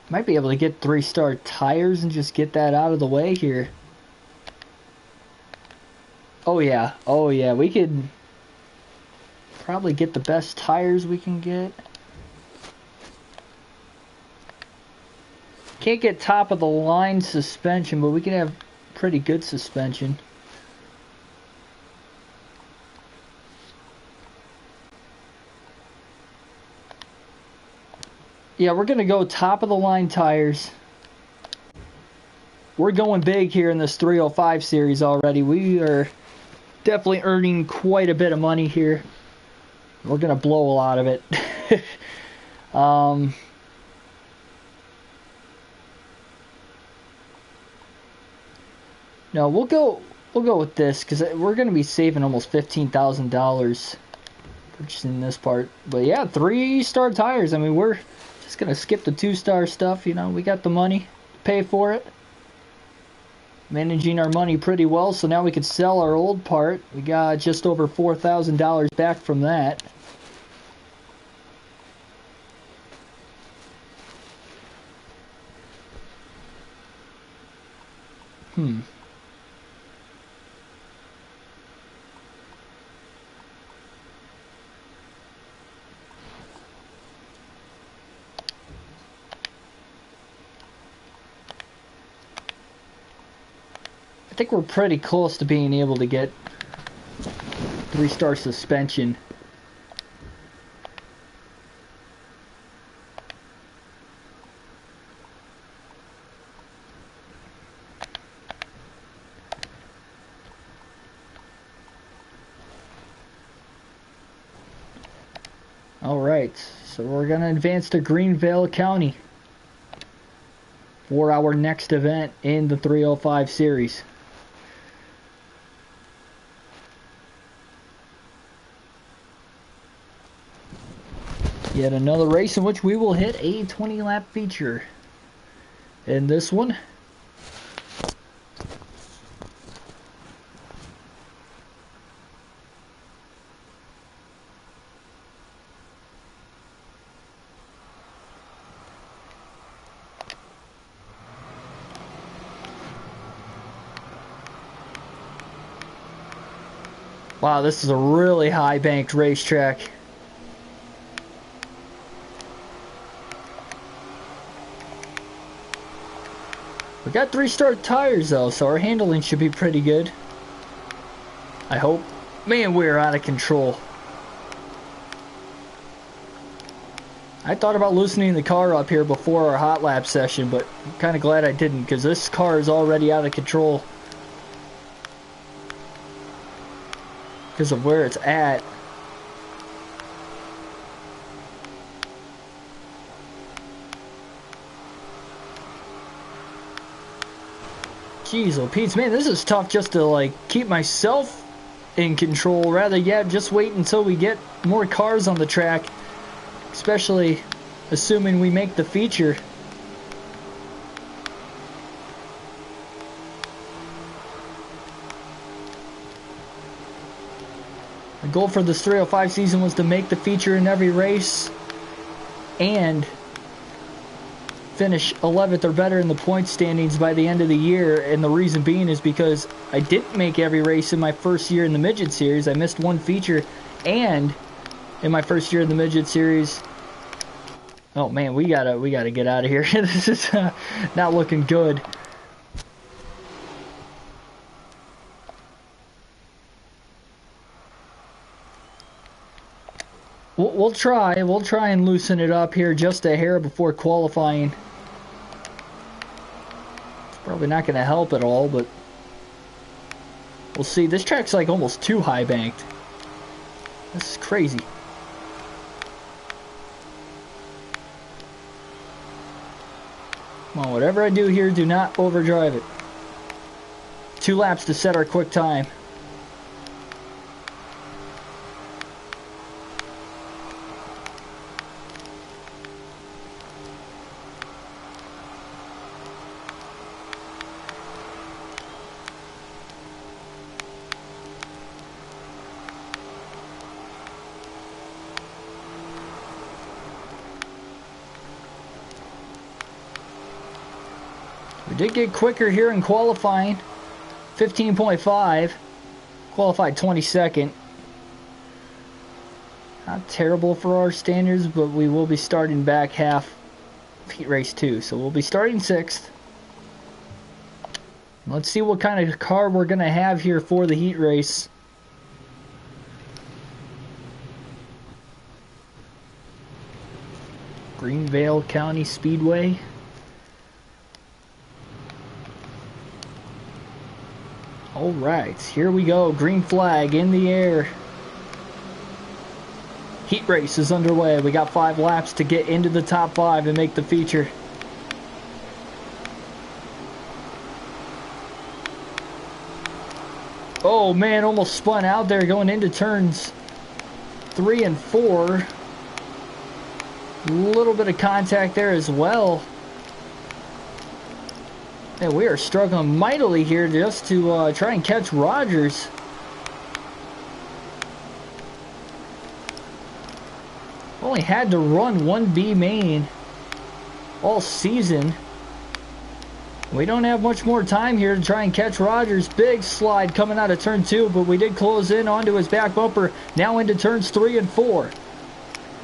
Might be able to get 3-star tires and just get that out of the way here. Oh yeah. Oh yeah. We could probably get the best tires we can get. Can't get top of the line suspension, but we can have pretty good suspension. Yeah, we're going to go top of the line tires. We're going big here in this 305 series already. We are definitely earning quite a bit of money here. We're going to blow a lot of it. No, we'll go with this because we're going to be saving almost $15,000 purchasing this part. But yeah, 3-star tires. I mean, we're just going to skip the 2-star stuff. You know, we got the money to pay for it. Managing our money pretty well, so now we can sell our old part. We got just over $4,000 back from that. I think we're pretty close to being able to get 3-star suspension. Alright, so we're going to advance to Greenville County for our next event in the 305 series. Yet another race in which we will hit a 20-lap feature. In this one, wow, this is a really high banked racetrack. We got 3-star tires though, so our handling should be pretty good. I hope. Man, we're out of control. I thought about loosening the car up here before our hot lap session, but I'm kind of glad I didn't because this car is already out of control because of where it's at. Jeez, oh Pete, man, this is tough just to like keep myself in control. Rather, yeah, just wait until we get more cars on the track, especially assuming we make the feature. The goal for this 305 season was to make the feature in every race and finish 11th or better in the point standings by the end of the year. And the reason being is because I didn't make every race in my first year in the midget series. I missed one feature, and in my first year in the midget series, oh man, we gotta get out of here. This is not looking good. We'll try and loosen it up here just a hair before qualifying. Probably not going to help at all, but we'll see. This track's like almost too high banked. This is crazy. Come on, whatever I do here, do not overdrive it. 2 laps to set our quick time. We did get quicker here in qualifying. 15.5. Qualified 22nd. Not terrible for our standards, but we will be starting back half of heat race 2. So we'll be starting 6th. Let's see what kind of car we're going to have here for the heat race. Greenvale County Speedway. Alright, here we go. Green flag in the air. Heat race is underway. We got 5 laps to get into the top 5 and make the feature. Oh man, almost spun out there going into turns 3 and 4. A little bit of contact there as well. And we are struggling mightily here just to try and catch Rogers. Only had to run 1B main all season. We don't have much more time here to try and catch Rogers. Big slide coming out of turn 2, but we did close in onto his back bumper. Now into turns 3 and 4.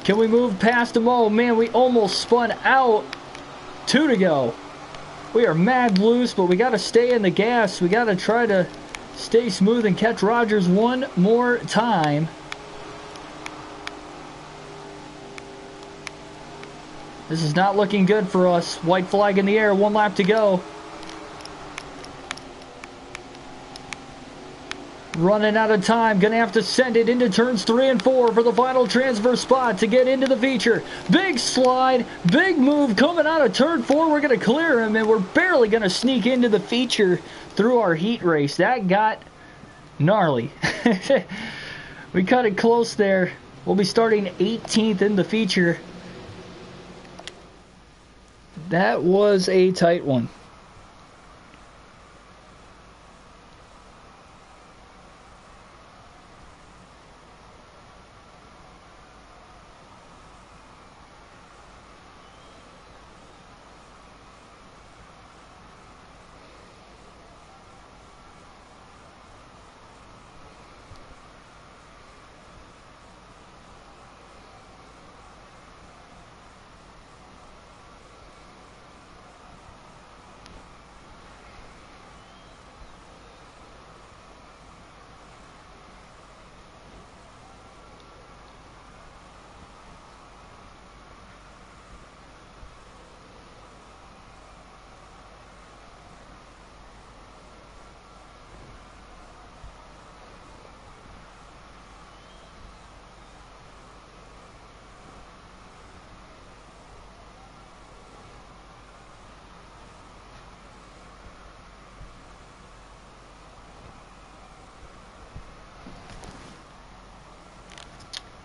Can we move past him? Oh man, we almost spun out. 2 to go. We are mad loose, but we got to stay in the gas. We got to try to stay smooth and catch Rogers one more time. This is not looking good for us. White flag in the air, 1 lap to go. Running out of time, gonna have to send it into turns 3 and 4 for the final transfer spot to get into the feature. Big slide, big move coming out of turn 4. We're gonna clear him, and we're barely gonna sneak into the feature through our heat race. That got gnarly. We cut it close there. We'll be starting 18th in the feature. That was a tight one.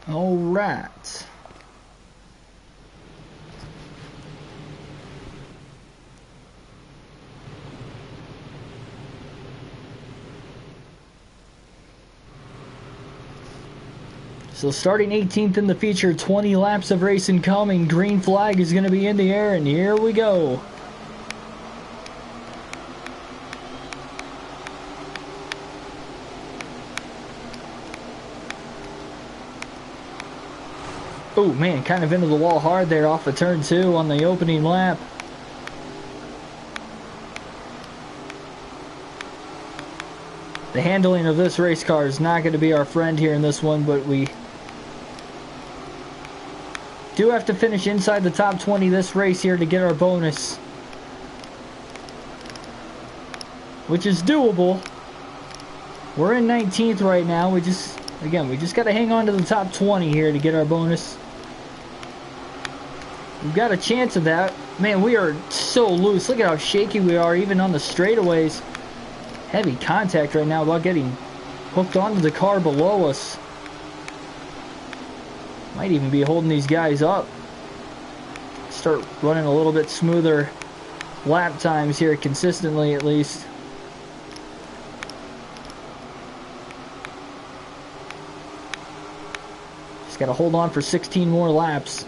All right. So starting 18th in the feature, 20 laps of racing coming. Green flag is going to be in the air, and here we go. Oh man, kind of into the wall hard there off of turn 2 on the opening lap. The handling of this race car is not going to be our friend here in this one, but we do have to finish inside the top 20 this race here to get our bonus, which is doable. We're in 19th right now. We just got to hang on to the top 20 here to get our bonus. We've got a chance of that. Man, we are so loose. Look at how shaky we are even on the straightaways. Heavy contact right now about getting hooked onto the car below us. Might even be holding these guys up. Start running a little bit smoother lap times here consistently at least. Just got to hold on for 16 more laps.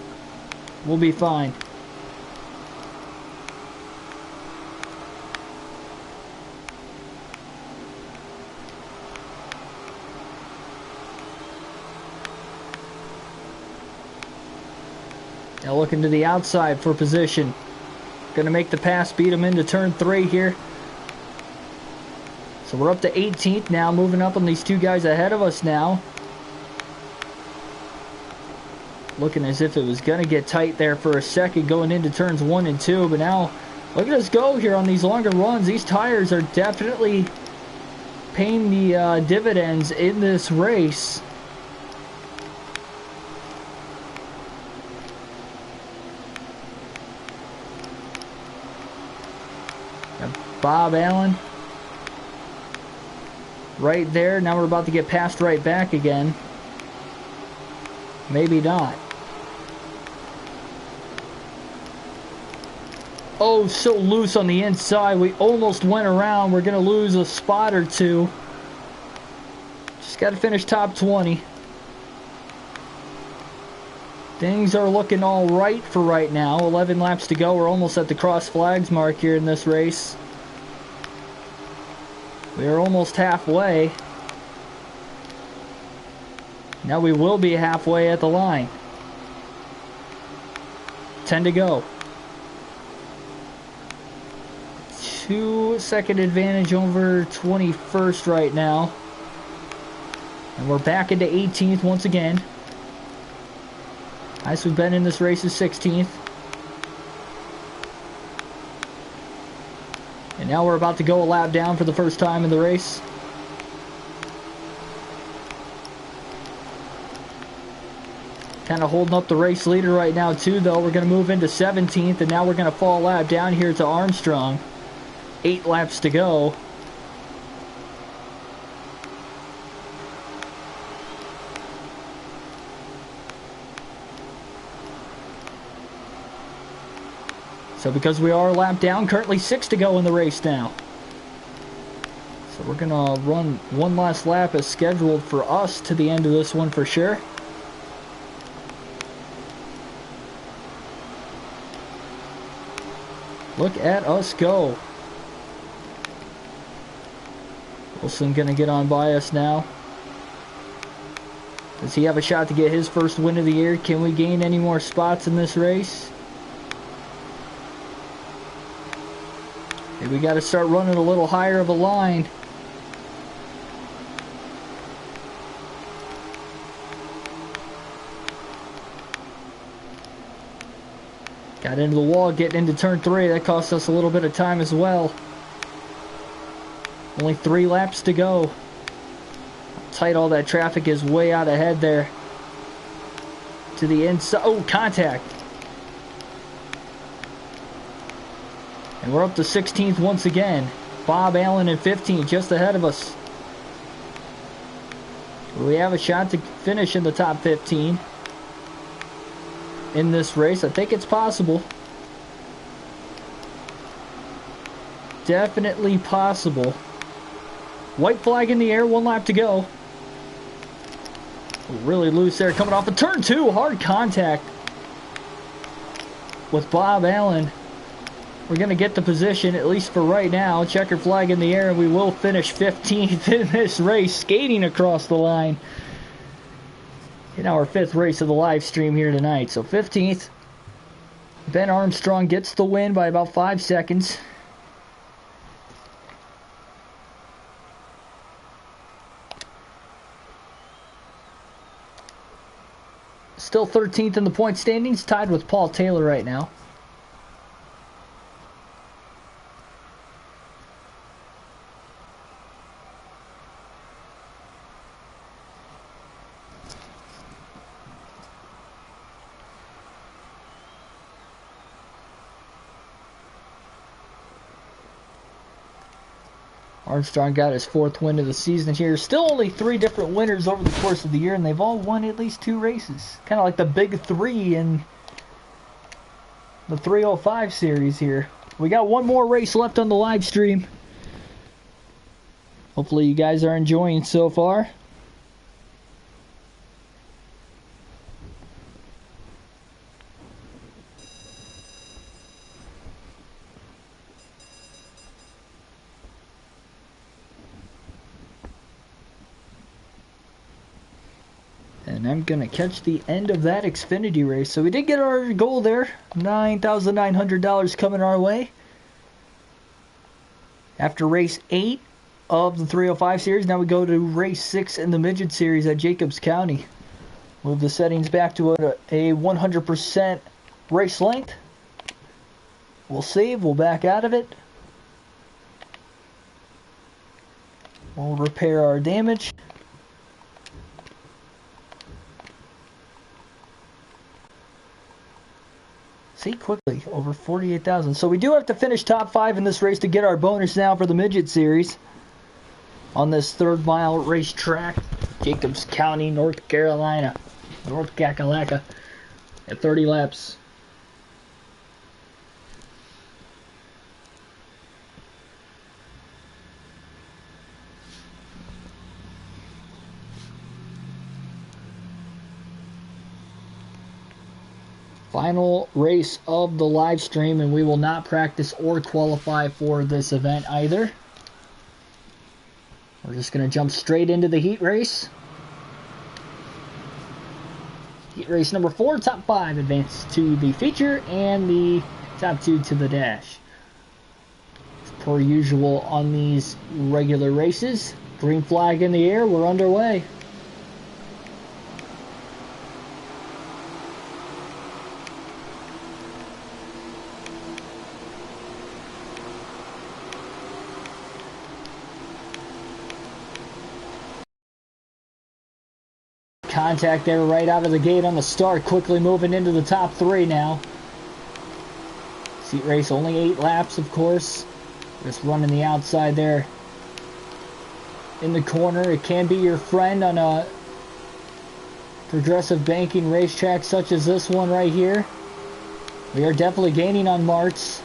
We'll be fine. Now looking to the outside for position. Gonna make the pass, beat him into turn 3 here. So we're up to 18th now, moving up on these 2 guys ahead of us now. Looking as if it was going to get tight there for a second going into turns 1 and 2. But now, look at us go here on these longer runs. These tires are definitely paying the dividends in this race. Bob Allen right there. Now we're about to get passed right back again. Maybe not. Oh, so loose on the inside. We almost went around. We're going to lose a spot or two. Just got to finish top 20. Things are looking all right for right now. 11 laps to go. We're almost at the cross flags mark here in this race. We are almost halfway. Now we will be halfway at the line. 10 to go. 2-second advantage over 21st right now. And we're back into 18th once again. Highest we've been in this race is 16th. And now we're about to go a lap down for the first time in the race. Kind of holding up the race leader right now too, though. We're going to move into 17th, and now we're going to fall a lap down here to Armstrong. 8 laps to go. So because we are a lap down, currently 6 to go in the race now. So we're going to run one last lap as scheduled for us to the end of this one for sure. Look at us go. Wilson going to get on by us now. Does he have a shot to get his first win of the year? Can we gain any more spots in this race? We got to start running a little higher of a line. Got into the wall, getting into turn 3. That cost us a little bit of time as well. Only 3 laps to go. How tight all that traffic is, way out ahead there. To the inside. Oh, contact. And we're up to 16th once again. Bob Allen in 15th, just ahead of us. We have a shot to finish in the top 15 in this race. I think it's possible. Definitely possible. White flag in the air, 1 lap to go. Really loose there, coming off of turn 2. Hard contact with Bob Allen. We're going to get the position, at least for right now. Checker flag in the air, and we will finish 15th in this race, skating across the line in our 5th race of the live stream here tonight. So 15th, Ben Armstrong gets the win by about 5 seconds. Still 13th in the point standings, tied with Paul Taylor right now. Armstrong got his 4th win of the season here. Still only 3 different winners over the course of the year, and they've all won at least 2 races. Kind of like the big 3 in the 305 series here. We got one more race left on the live stream. Hopefully you guys are enjoying so far. And I'm going to catch the end of that Xfinity race. So we did get our goal there. $9,900 coming our way. After race 8 of the 305 series, now we go to race 6 in the Midget series at Jacobs County. Move the settings back to a 100% race length. We'll save, we'll back out of it. We'll repair our damage. See, quickly, over 48,000. So we do have to finish top 5 in this race to get our bonus now for the Midget Series. On this 3rd mile racetrack, Jacobs County, North Carolina. North Kakalaka. At 30 laps. Final race of the live stream, and we will not practice or qualify for this event either. We're just going to jump straight into the heat race. Heat race number 4, top 5 advance to the feature, and the top 2 to the dash. As per usual on these regular races, green flag in the air, we're underway. Contact there right out of the gate on the start, quickly moving into the top 3 now. Seat race only 8 laps, of course. Just running the outside there in the corner. It can be your friend on a progressive banking racetrack such as this one right here. We are definitely gaining on Martz.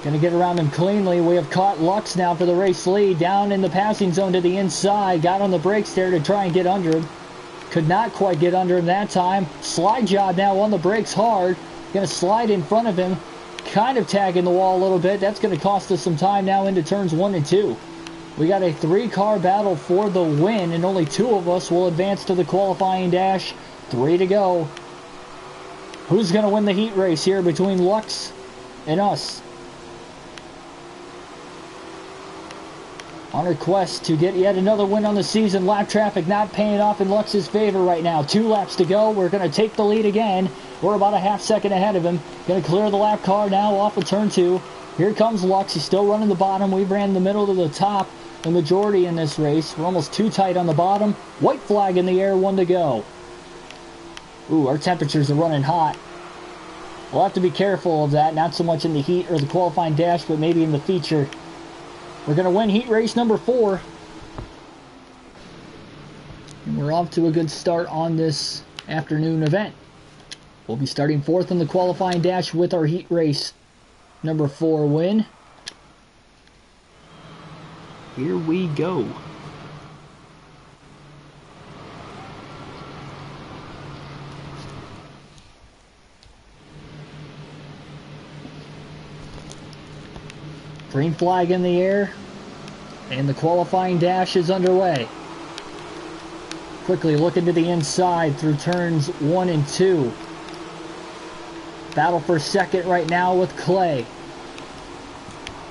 Gonna get around him cleanly. We have caught Lux now for the race lead. Down in the passing zone to the inside. Got on the brakes there to try and get under him. Could not quite get under him that time. Slide job now on the brakes hard. Gonna slide in front of him. Kind of tagging the wall a little bit. That's gonna cost us some time now into turns 1 and 2. We got a 3-car battle for the win, and only 2 of us will advance to the qualifying dash. 3 to go. Who's gonna win the heat race here between Lux and us? On her quest to get yet another win on the season. Lap traffic not paying off in Lux's favor right now. 2 laps to go. We're going to take the lead again. We're about a half second ahead of him. Going to clear the lap car now off of turn 2. Here comes Lux. He's still running the bottom. We ran the middle to the top the majority in this race. We're almost too tight on the bottom. White flag in the air, 1 to go. Ooh, our temperatures are running hot. We'll have to be careful of that. Not so much in the heat or the qualifying dash, but maybe in the feature. We're going to win heat race number 4. And we're off to a good start on this afternoon event. We'll be starting 4th in the qualifying dash with our heat race number 4 win. Here we go. Green flag in the air, and the qualifying dash is underway. Quickly looking to the inside through turns 1 and 2. Battle for second right now with Clay.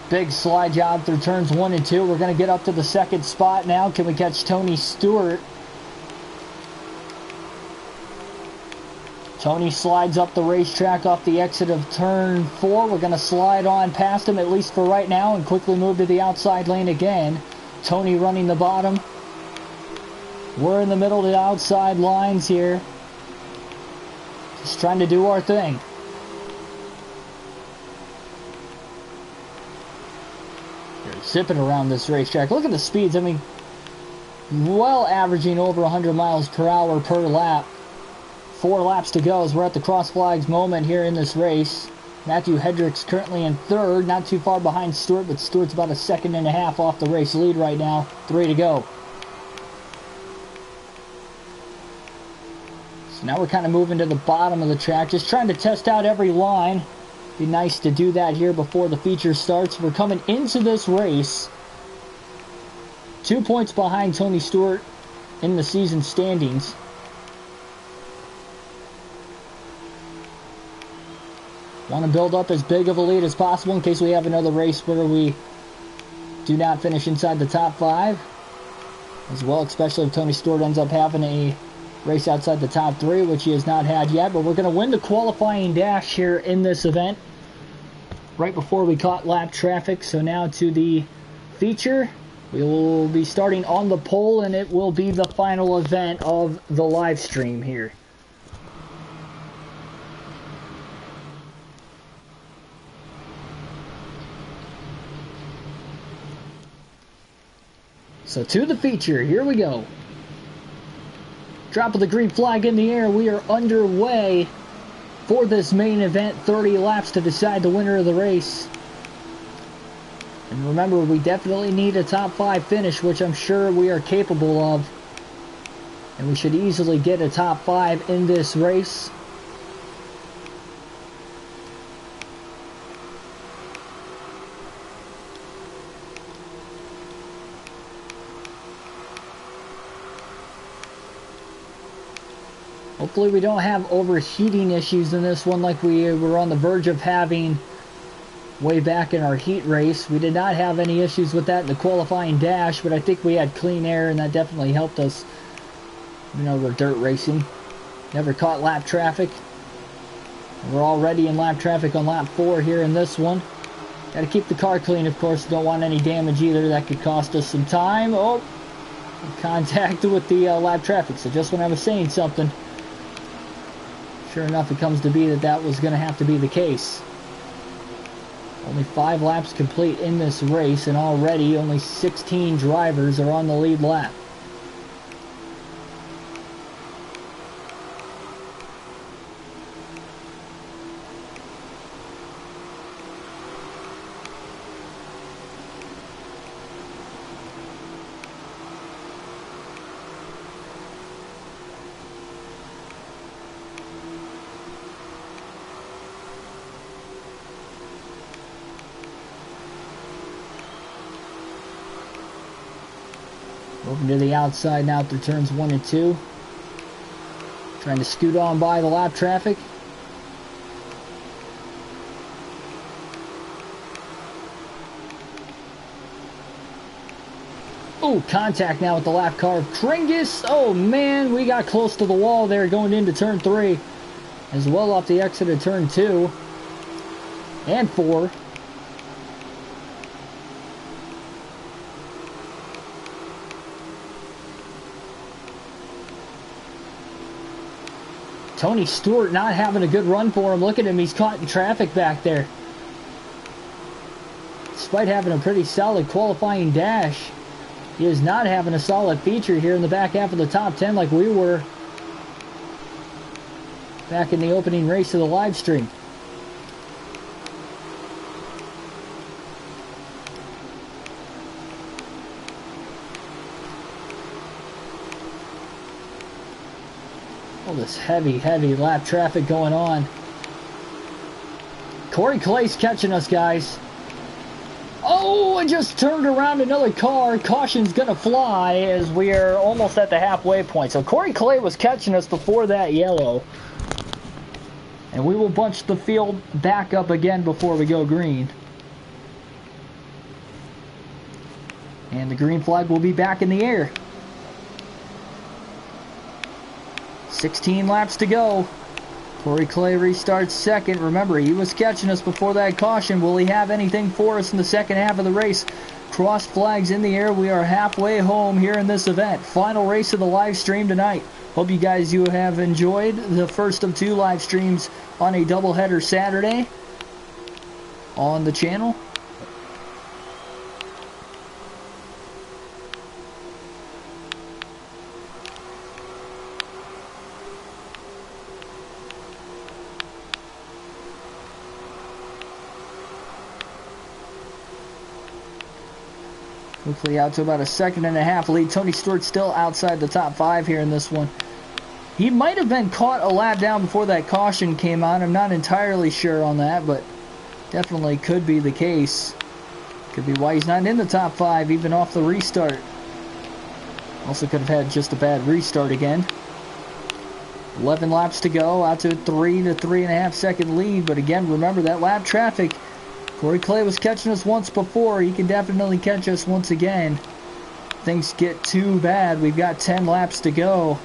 Big slide job through turns 1 and 2. We're going to get up to the 2nd spot now. Can we catch Tony Stewart? Tony slides up the racetrack off the exit of turn 4. We're going to slide on past him, at least for right now, and quickly move to the outside lane again. Tony running the bottom. We're in the middle of the outside lines here. Just trying to do our thing. They're zipping around this racetrack. Look at the speeds. I mean, well averaging over 100 miles per hour per lap. 4 laps to go as we're at the cross flags moment here in this race. Matthew Hedrick's currently in 3rd, not too far behind Stewart, but Stewart's about a 1.5 seconds off the race lead right now. 3 to go. So now we're kind of moving to the bottom of the track, just trying to test out every line. Be nice to do that here before the feature starts. We're coming into this race 2 points behind Tony Stewart in the season standings. Want to build up as big of a lead as possible in case we have another race where we do not finish inside the top 5 as well, especially if Tony Stewart ends up having a race outside the top 3, which he has not had yet. But we're going to win the qualifying dash here in this event right before we caught lap traffic. So now to the feature. We will be starting on the pole, and it will be the final event of the live stream here. So to the feature, here we go. Drop of the green flag in the air. We are underway for this main event. 30 laps to decide the winner of the race. And remember, we definitely need a top 5 finish, which I'm sure we are capable of. And we should easily get a top 5 in this race. Hopefully we don't have overheating issues in this one like we were on the verge of having way back in our heat race. We did not have any issues with that in the qualifying dash, but I think we had clean air and that definitely helped us. You know, we're dirt racing. Never caught lap traffic. We're already in lap traffic on lap 4 here in this one. Got to keep the car clean, of course. Don't want any damage either. That could cost us some time. Oh, contact with the lap traffic. So just when I was saying something, sure enough, it comes to be that was going to have to be the case. Only 5 laps complete in this race, and already only 16 drivers are on the lead lap. Moving to the outside now through turns 1 and 2. Trying to scoot on by the lap traffic. Oh, contact now with the lap car of Kringus. Oh man, we got close to the wall there going into turn 3. As well off the exit of turn 2 and 4. Tony Stewart not having a good run for him. Look at him, he's caught in traffic back there. Despite having a pretty solid qualifying dash, he is not having a solid feature here in the back half of the top 10 like we were back in the opening race of the live stream. All this heavy lap traffic going on. Corey Clay's catching us, guys. Oh, and just turned around another car. Caution's gonna fly as we are almost at the halfway point. So Corey Clay was catching us before that yellow. And we will bunch the field back up again before we go green. And the green flag will be back in the air. 16 laps to go. Corey Clay restarts second. Remember, he was catching us before that caution. Will he have anything for us in the second half of the race? Cross flags in the air. We are halfway home here in this event. Final race of the live stream tonight. Hope you guys have enjoyed the first of 2 live streams on a doubleheader Saturday on the channel. Hopefully out to about a 1.5 lead. Tony Stewart still outside the top 5 here in this one. He might have been caught a lap down before that caution came on. I'm not entirely sure on that, but definitely could be the case. Could be why he's not in the top 5 even off the restart. Also could have had just a bad restart again. 11 laps to go, out to a 3 to 3.5 second lead. But again, remember that lap traffic. Corey Clay was catching us once before. He can definitely catch us once again. Things get too bad. We've got 10 laps to go.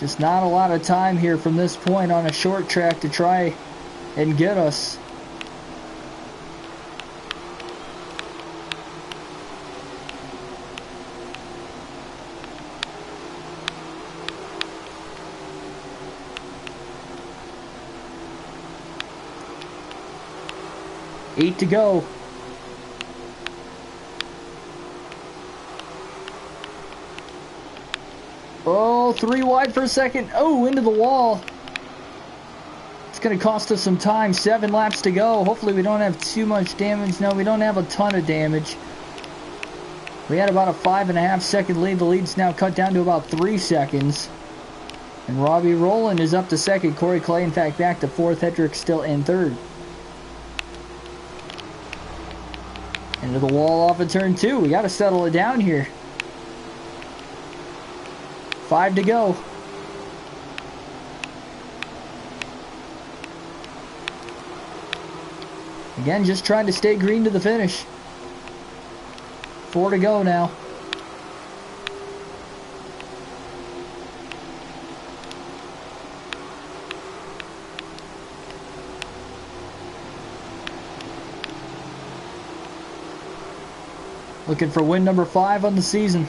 Just not a lot of time here from this point on a short track to try and get us. Eight to go. Oh, 3 wide for a second. Oh, into the wall. It's going to cost us some time. 7 laps to go. Hopefully we don't have too much damage. No, we don't have a ton of damage. We had about a 5.5 second lead. The lead's now cut down to about 3 seconds. And Robbie Rowland is up to second. Corey Clay, in fact, back to fourth. Hedrick still in third. Into the wall off of turn 2. We got to settle it down here. 5 to go. Again, just trying to stay green to the finish. 4 to go now. Looking for win number 5 on the season.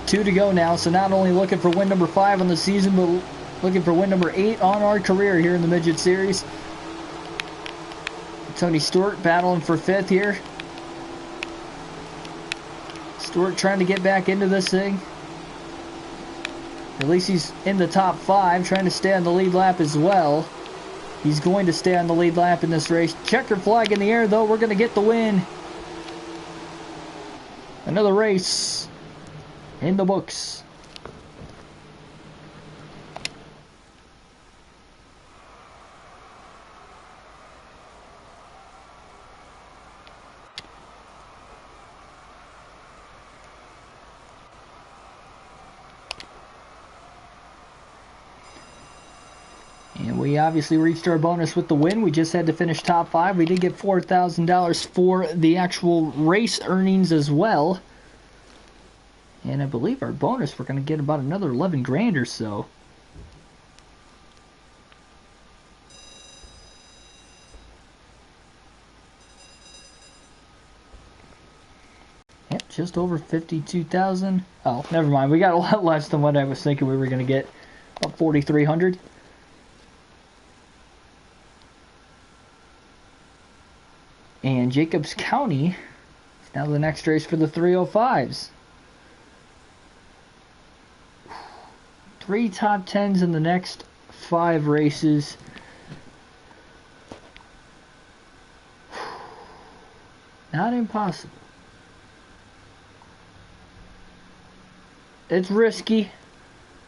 Two to go now, so not only looking for win number 5 on the season, but looking for win number 8 on our career here in the Midget Series. Tony Stewart battling for 5th here. Stewart trying to get back into this thing. At least he's in the top 5, trying to stay on the lead lap as well. He's going to stay on the lead lap in this race. Checkered flag in the air, though. We're going to get the win. Another race in the books. And we obviously reached our bonus with the win. We just had to finish top 5. We did get $4,000 for the actual race earnings as well. And I believe our bonus, we're going to get about another 11 grand or so. Yep, just over 52,000. Oh, never mind. We got a lot less than what I was thinking we were going to get. About 4,300. And Jacobs County is now the next race for the 305s. 3 top 10s in the next 5 races. Not impossible. It's risky,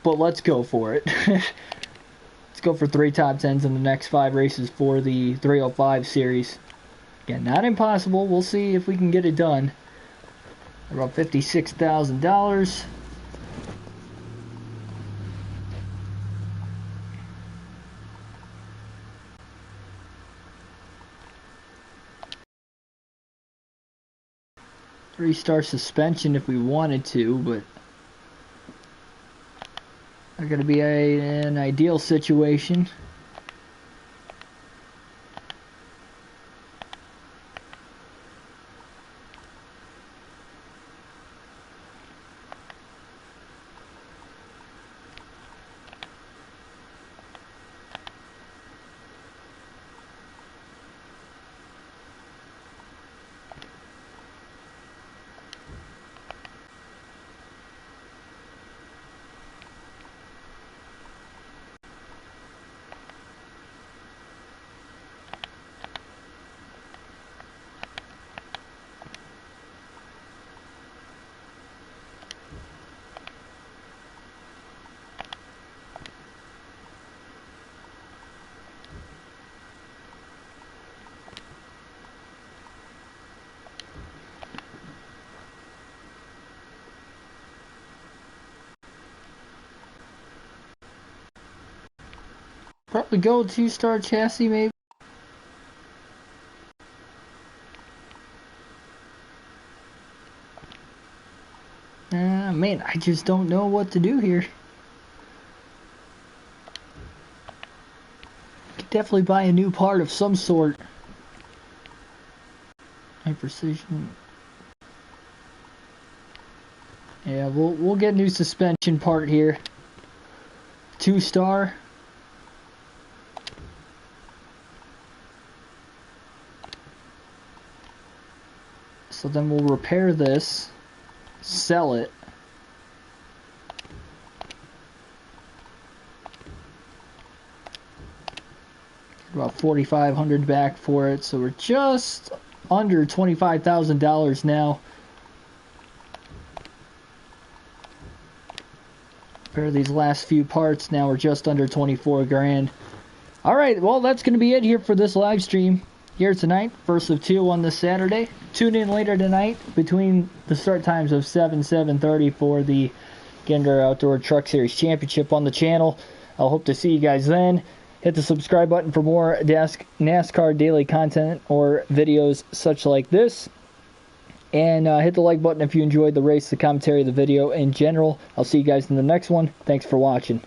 but let's go for it. Let's go for 3 top 10s in the next 5 races for the 305 series. Again, not impossible. We'll see if we can get it done. About $56,000. Three-star suspension if we wanted to, but not going to be an ideal situation. Probably go 2-star chassis maybe. Man, I just don't know what to do here. Could definitely buy a new part of some sort. High precision. Yeah, we'll get a new suspension part here. 2-star. So then we'll repair this, sell it. Get about $4,500 back for it, so we're just under $25,000 now. Repair these last few parts. Now we're just under 24 grand. All right, well, that's going to be it here for this live stream here tonight. First of two on this Saturday. Tune in later tonight between the start times of 7:30 for the Gander Outdoor Truck Series Championship on the channel. I'll hope to see you guys then. Hit the subscribe button for more NASCAR daily content or videos such like this. And hit the like button if you enjoyed the race, the commentary, the video in general. I'll see you guys in the next one. Thanks for watching.